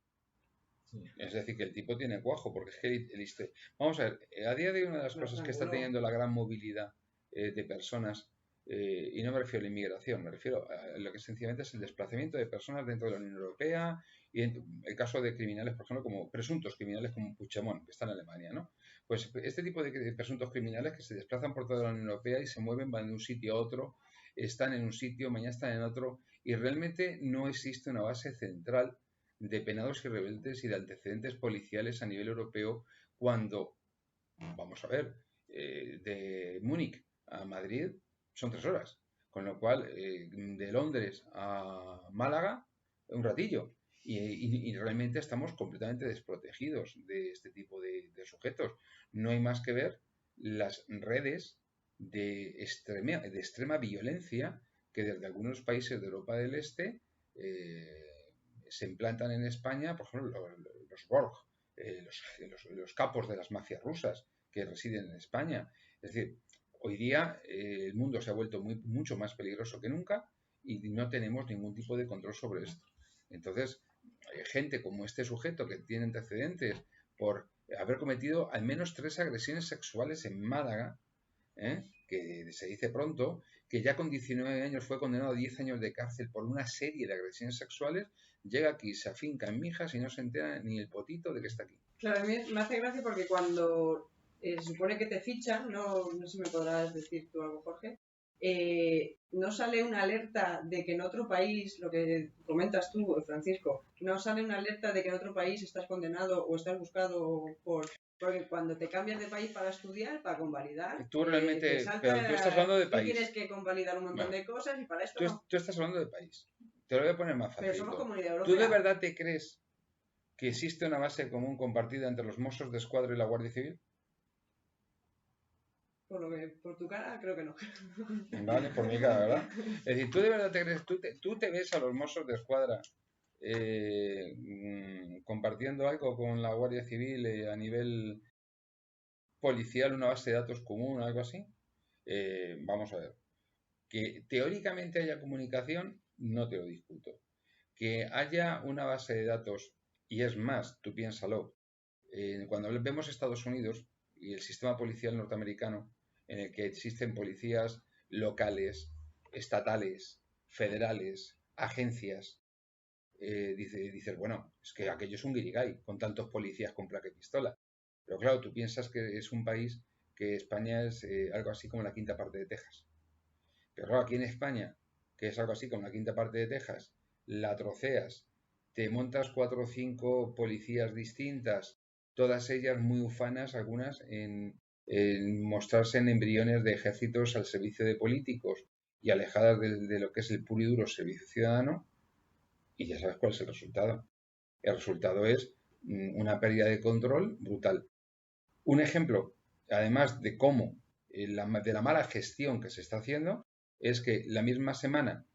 Sí. Es decir, que el tipo tiene cuajo, porque es que vamos a ver, a día de hoy una de las cosas que está teniendo la gran movilidad de personas, y no me refiero a la inmigración, me refiero a lo que sencillamente es el desplazamiento de personas dentro de la Unión Europea, y en el caso de criminales, por ejemplo, como presuntos criminales como Puigdemont, que está en Alemania, ¿no? Pues este tipo de presuntos criminales que se desplazan por toda la Unión Europea y se mueven, van de un sitio a otro, están en un sitio, mañana están en otro, y realmente no existe una base central de penados y rebeldes y de antecedentes policiales a nivel europeo cuando, vamos a ver, de Múnich a Madrid son 3 horas, con lo cual de Londres a Málaga un ratillo, y realmente estamos completamente desprotegidos de este tipo de sujetos. No hay más que ver las redes de extrema violencia que desde algunos países de Europa del Este se implantan en España, por ejemplo, los Borg, los capos de las mafias rusas que residen en España. Es decir, hoy día el mundo se ha vuelto mucho más peligroso que nunca y no tenemos ningún tipo de control sobre esto. Entonces, gente como este sujeto que tiene antecedentes por haber cometido al menos 3 agresiones sexuales en Málaga, que se dice pronto, que ya con 19 años fue condenado a 10 años de cárcel por una serie de agresiones sexuales, llega aquí, se afinca en Mijas y no se entera ni el potito de que está aquí. Claro, a mí me hace gracia porque cuando se supone que te fichan, no sé si me podrás decir tú algo, Jorge, no sale una alerta de que en otro país, lo que comentas tú, Francisco, no sale una alerta de que en otro país estás condenado o estás buscado por Porque cuando te cambias de país para estudiar, para convalidar, Tú realmente, te salta, pero tú estás hablando de tú país. tienes que convalidar un montón de cosas y para esto no. Tú estás hablando de país. Te lo voy a poner más fácil. Pero somos Comunidad ¿Tú Europea. de verdad te crees que existe una base común compartida entre los Mossos de Escuadra y la Guardia Civil? Por tu cara, creo que no. Vale, por mi cara, ¿verdad? Es decir, ¿tú de verdad te crees, tú te ves a los Mossos de Escuadra compartiendo algo con la Guardia Civil a nivel policial, una base de datos común, algo así? Vamos a ver. Que teóricamente haya comunicación, no te lo discuto. Que haya una base de datos, y es más, tú piénsalo, cuando vemos Estados Unidos y el sistema policial norteamericano, en el que existen policías locales, estatales, federales, agencias, dices, bueno, es que aquello es un guirigay, con tantos policías con placa y pistola. Pero claro, tú piensas que es un país que España es algo así como la quinta parte de Texas. Pero claro, aquí en España, que es algo así como la quinta parte de Texas, la troceas, te montas 4 o 5 policías distintas, todas ellas muy ufanas, algunas en mostrarse en embriones de ejércitos al servicio de políticos y alejadas de lo que es el puro y duro servicio ciudadano, y ya sabes cuál es el resultado. El resultado es una pérdida de control brutal. Un ejemplo, además de cómo, de la mala gestión que se está haciendo, es que la misma semana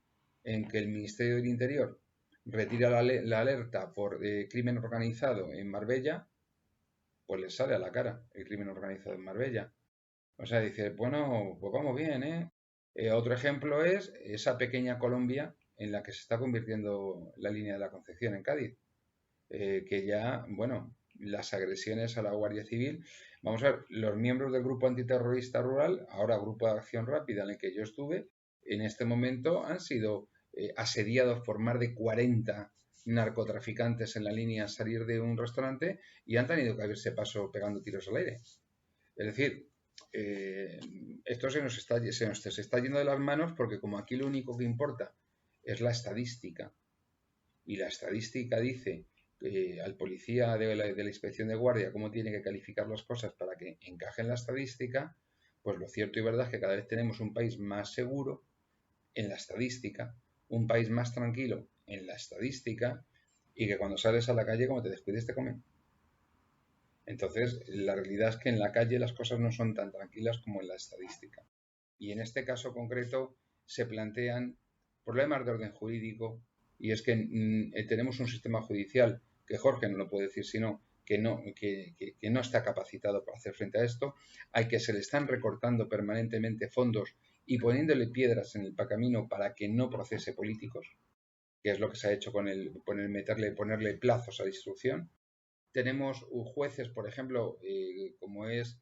en que el Ministerio del Interior retira la alerta por crimen organizado en Marbella, pues les sale a la cara el crimen organizado en Marbella. O sea, dice, bueno, pues vamos bien, ¿eh? Otro ejemplo es esa pequeña Colombia en la que se está convirtiendo la línea de la Concepción en Cádiz, que ya, bueno, las agresiones a la Guardia Civil, vamos a ver, los miembros del Grupo Antiterrorista Rural, ahora Grupo de Acción Rápida en el que yo estuve, en este momento han sido asediados por más de 40 narcotraficantes en la línea a salir de un restaurante y han tenido que abrirse paso pegando tiros al aire. Es decir, esto se nos está yendo de las manos porque como aquí lo único que importa es la estadística y la estadística dice al policía de la inspección de guardia cómo tiene que calificar las cosas para que encaje en la estadística, pues lo cierto y verdad es que cada vez tenemos un país más seguro en la estadística, un país más tranquilo en la estadística y que cuando sales a la calle como te descuides te comen. Entonces, la realidad es que en la calle las cosas no son tan tranquilas como en la estadística. Y en este caso concreto se plantean problemas de orden jurídico y es que tenemos un sistema judicial que Jorge no lo puede decir sino que no está capacitado para hacer frente a esto, al que se le están recortando permanentemente fondos y poniéndole piedras en el camino para que no procese políticos, que es lo que se ha hecho con ponerle plazos a la instrucción. Tenemos jueces, por ejemplo, como es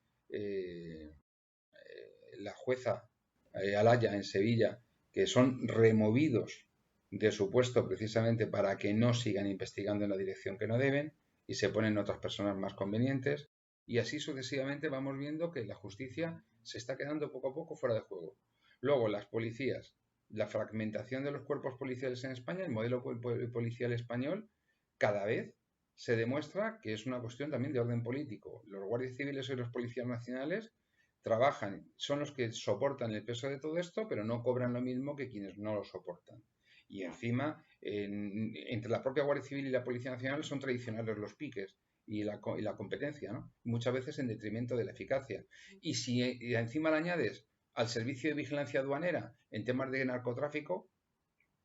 la jueza Alaya en Sevilla, que son removidos de su puesto precisamente para que no sigan investigando en la dirección que no deben y se ponen otras personas más convenientes. Y así sucesivamente vamos viendo que la justicia se está quedando poco a poco fuera de juego. Luego, las policías, la fragmentación de los cuerpos policiales en España, el modelo policial español, cada vez se demuestra que es una cuestión también de orden político. Los guardias civiles y los policías nacionales trabajan, son los que soportan el peso de todo esto, pero no cobran lo mismo que quienes no lo soportan. Y encima, entre la propia Guardia Civil y la Policía Nacional son tradicionales los piques y la competencia, ¿no? Muchas veces en detrimento de la eficacia. Y si encima le añades al servicio de vigilancia aduanera en temas de narcotráfico,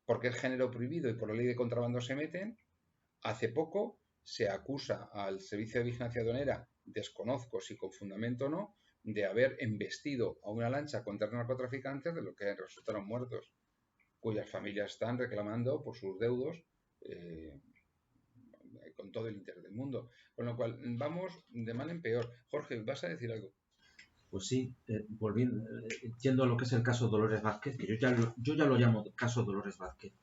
porque es género prohibido y por la ley de contrabando se meten, hace poco se acusa al servicio de vigilancia aduanera, desconozco si con fundamento o no, de haber embestido a una lancha contra narcotraficantes de lo que resultaron muertos, cuyas familias están reclamando por sus deudos con todo el interés del mundo. Con lo cual, vamos de mal en peor. Jorge, ¿vas a decir algo? Pues sí, volviendo, yendo a lo que es el caso Dolores Vázquez, que yo ya lo llamo caso Dolores Vázquez,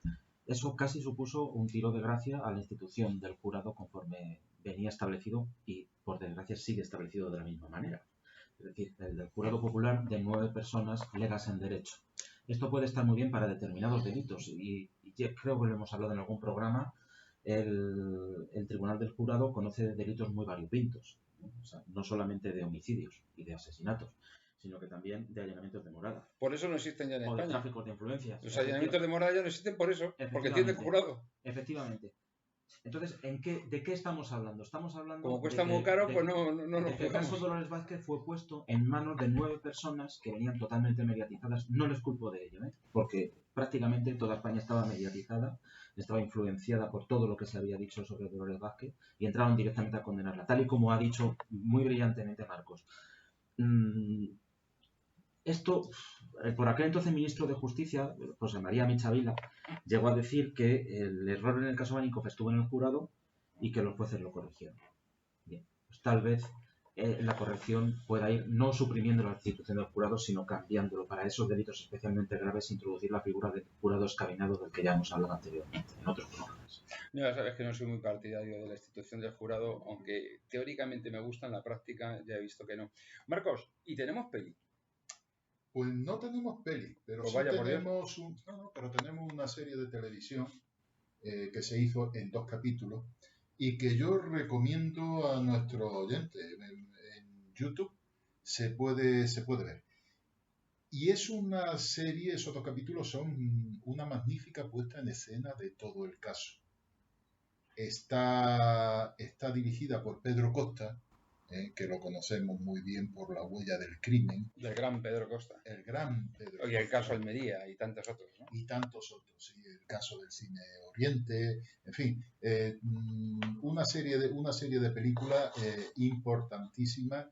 eso casi supuso un tiro de gracia a la institución del jurado conforme venía establecido y, por desgracia, sigue establecido de la misma manera. Es decir, el del jurado popular de 9 personas legas en derecho. Esto puede estar muy bien para determinados delitos y creo que lo hemos hablado en algún programa. El Tribunal del Jurado conoce delitos muy variopintos. ¿no? O sea, no solamente de homicidios y de asesinatos, sino que también de allanamientos de morada Por eso no existen ya en o de España. tráfico de influencias. Los allanamientos de morada ya no existen por eso, porque tienen Efectivamente. jurado. Efectivamente. Entonces, ¿de qué estamos hablando? Estamos hablando Como cuesta de muy que- caro, de- pues no de nos que el caso jugamos. Dolores Vázquez fue puesto en manos de 9 personas que venían totalmente mediatizadas. No les culpo de ello, porque prácticamente toda España estaba mediatizada, estaba influenciada por todo lo que se había dicho sobre Dolores Vázquez y entraron directamente a condenarla, tal y como ha dicho muy brillantemente Marcos. Esto, por aquel entonces ministro de Justicia, José María Michavila, llegó a decir que el error en el caso Baninkoff estuvo en el jurado y que los jueces lo corrigieron. Bien, pues tal vez la corrección pueda ir no suprimiendo la institución del jurado, sino cambiándolo. Para esos delitos especialmente graves, introducir la figura del jurado escabinado del que ya hemos hablado anteriormente en otros programas. Ya sabes que no soy muy partidario de la institución del jurado, aunque teóricamente me gusta, en la práctica ya he visto que no. Marcos, ¿y tenemos peli? Pues no tenemos peli, pero Pues sí vaya, por Dios. tenemos, pero tenemos una serie de televisión que se hizo en 2 capítulos y que yo recomiendo a nuestros oyentes. En YouTube se puede ver. Y es una serie, esos 2 capítulos son una magnífica puesta en escena de todo el caso. Está dirigida por Pedro Costa, que lo conocemos muy bien por La huella del crimen. Del gran Pedro Costa. El gran Pedro Y el Costa. caso Almería y tantos otros, ¿no? Y tantos otros, sí, el caso del cine Oriente, en fin, una serie de películas importantísimas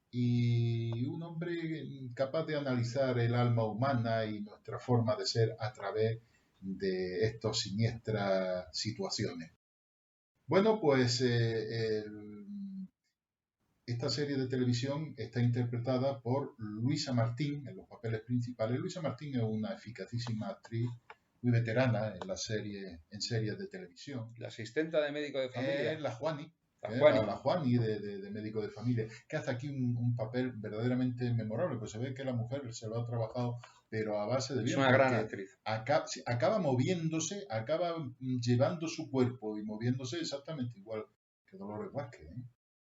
y un hombre capaz de analizar el alma humana y nuestra forma de ser a través de estas siniestras situaciones. Bueno, pues esta serie de televisión está interpretada por Luisa Martín en los papeles principales. Luisa Martín es una eficacísima actriz, muy veterana en series de televisión. La asistenta de médico de familia. Es la Juani. La Juani de médico de familia, que hace aquí un papel verdaderamente memorable, pues se ve que la mujer se lo ha trabajado, pero a base de bien. Es una gran actriz. Acaba moviéndose, acaba llevando su cuerpo y moviéndose exactamente igual que Dolores Vázquez,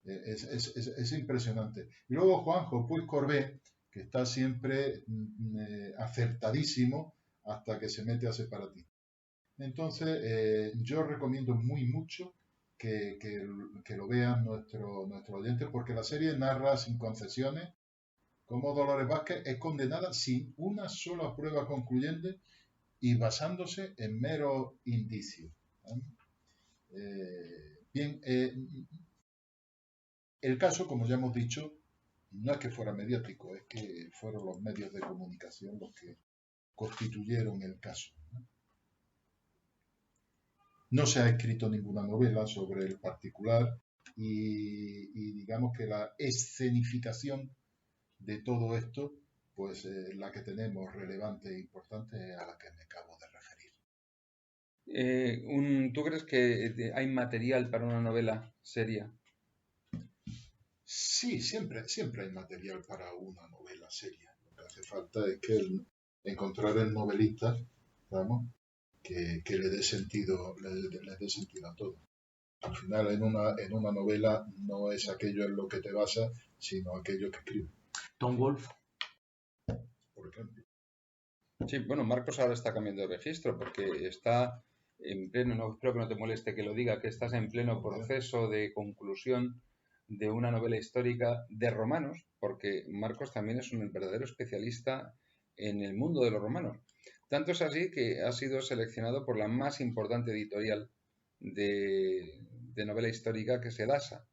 Es impresionante. Y luego Juanjo Puig Corbet, que está siempre acertadísimo hasta que se mete a separatista. Entonces, yo recomiendo mucho que lo vean nuestros oyentes, porque la serie narra sin concesiones cómo Dolores Vázquez es condenada sin una sola prueba concluyente y basándose en meros indicios. Bien, el caso, como ya hemos dicho, no es que fuera mediático, es que fueron los medios de comunicación los que constituyeron el caso. No se ha escrito ninguna novela sobre el particular y digamos que la escenificación de todo esto, pues la que tenemos relevante e importante a la que me acabo de referir. ¿Tú crees que hay material para una novela seria? Sí, siempre hay material para una novela seria. Lo que hace falta es que encontrar el novelista, vamos, que le dé sentido a todo. Al final, en una novela no es aquello en lo que te basas, sino aquello que escribes. Tom Wolfe, por ejemplo. Sí, bueno, Marcos ahora está cambiando de registro porque está en pleno, no espero que no te moleste que lo diga, que estás en pleno proceso de conclusión de una novela histórica de romanos, porque Marcos también es un verdadero especialista en el mundo de los romanos. Tanto es así que ha sido seleccionado por la más importante editorial de novela histórica, que es Edasa,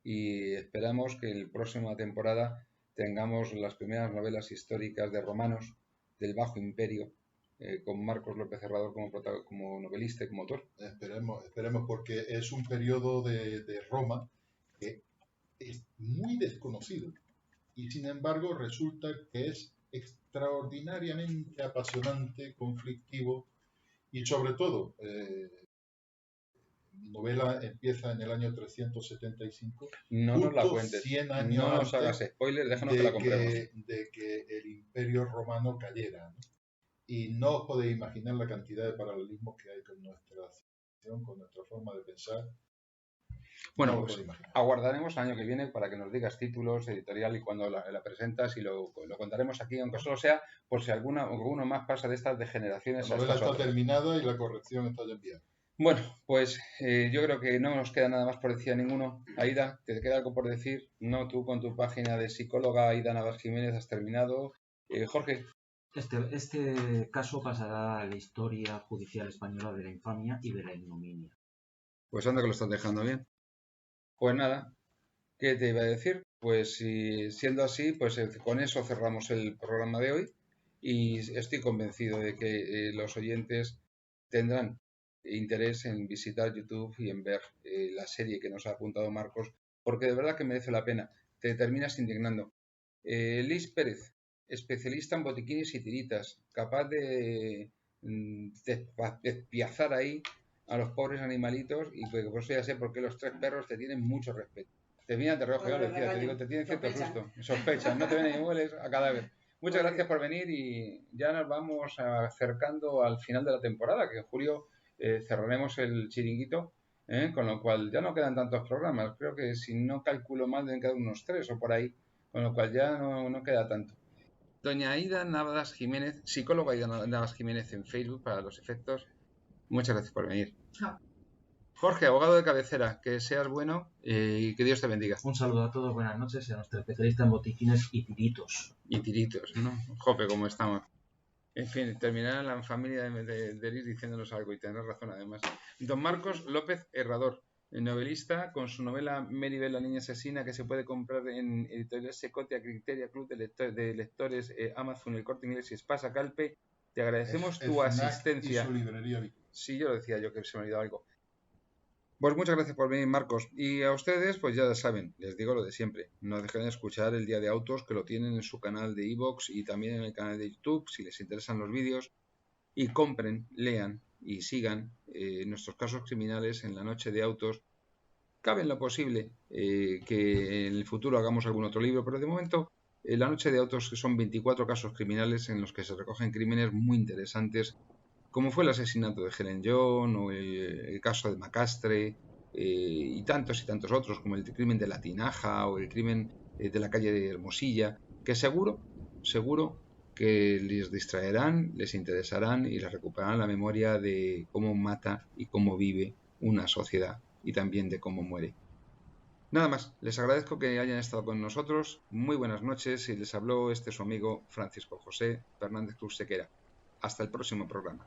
y esperamos que en la próxima temporada tengamos las primeras novelas históricas de romanos del Bajo Imperio, con Marcos López Herrador como novelista y como autor. Esperemos, porque es un periodo de Roma que es muy desconocido y sin embargo resulta que es extraordinariamente apasionante, conflictivo y sobre todo mi novela empieza en el año 375. No nos la cuentes, 100 años no nos hagas spoilers, déjanos que la compremos. De que el Imperio Romano cayera, ¿no? Y no os podéis imaginar la cantidad de paralelismos que hay con nuestra civilización, con nuestra forma de pensar. Bueno, No lo pues puedo imaginar. aguardaremos el año que viene para que nos digas títulos, editorial y cuando la presentas y lo contaremos aquí, aunque solo sea por si alguno más pasa de estas degeneraciones La a novela estas está otras. terminada y la corrección está ya enviada. Bueno, pues yo creo que no nos queda nada más por decir a ninguno. Aida, ¿te queda algo por decir? No, tú con tu página de psicóloga Aida Navas Jiménez has terminado. Jorge. Este caso pasará a la historia judicial española de la infamia y de la ignominia. Pues anda que lo estás dejando bien. Pues nada, ¿qué te iba a decir? Pues siendo así, pues con eso cerramos el programa de hoy y estoy convencido de que los oyentes tendrán interés en visitar YouTube y en ver la serie que nos ha apuntado Marcos, porque de verdad que merece la pena. Te terminas indignando. Liz Pérez, especialista en botiquines y tiritas, capaz de despiazar ahí a los pobres animalitos y pues por eso ya sé por qué los 3 perros te tienen mucho respeto. Te miran de rojo, ya lo decía, te digo, te tienen cierto susto, sospechan, no te ven y hueles a cadáver. Muchas gracias por venir y ya nos vamos acercando al final de la temporada, que en julio cerraremos el chiringuito, con lo cual ya no quedan tantos programas, creo que si no calculo mal deben quedar unos 3 o por ahí, con lo cual ya no queda tanto. Doña Aida Navas Jiménez, psicóloga Aida Navas Jiménez en Facebook para los efectos, muchas gracias por venir. Chao. Jorge, abogado de cabecera, que seas bueno y que Dios te bendiga. Un saludo a todos, buenas noches y a nuestro especialista en botiquines y tiritos. Y tiritos, ¿no? Jope, cómo estamos. En fin, terminará la familia de Liz diciéndonos algo y tendrás razón además. Don Marcos López Herrador, novelista, con su novela Meribel, la niña asesina, que se puede comprar en Editorial Secotia, Criteria, Club de Lectores, Amazon, El Corte Inglés y Espasa Calpe. Te agradecemos tu asistencia. Y su librería. Sí, yo lo decía yo que se me ha olvidado algo. Pues muchas gracias por venir, Marcos. Y a ustedes, pues ya saben, les digo lo de siempre. No dejen de escuchar El Día de Autos, que lo tienen en su canal de iVoox y también en el canal de YouTube, si les interesan los vídeos. Y compren, lean y sigan nuestros casos criminales en La Noche de Autos. Cabe en lo posible que en el futuro hagamos algún otro libro, pero de momento La Noche de Autos son 24 casos criminales en los que se recogen crímenes muy interesantes, como fue el asesinato de Helen John o el caso de Macastre y tantos otros, como el crimen de la Tinaja o el crimen de la calle de Hermosilla, que seguro que les distraerán, les interesarán y les recuperarán la memoria de cómo mata y cómo vive una sociedad y también de cómo muere. Nada más, les agradezco que hayan estado con nosotros, muy buenas noches y les habló su amigo Francisco José Fernández Cruz Sequera. Hasta el próximo programa.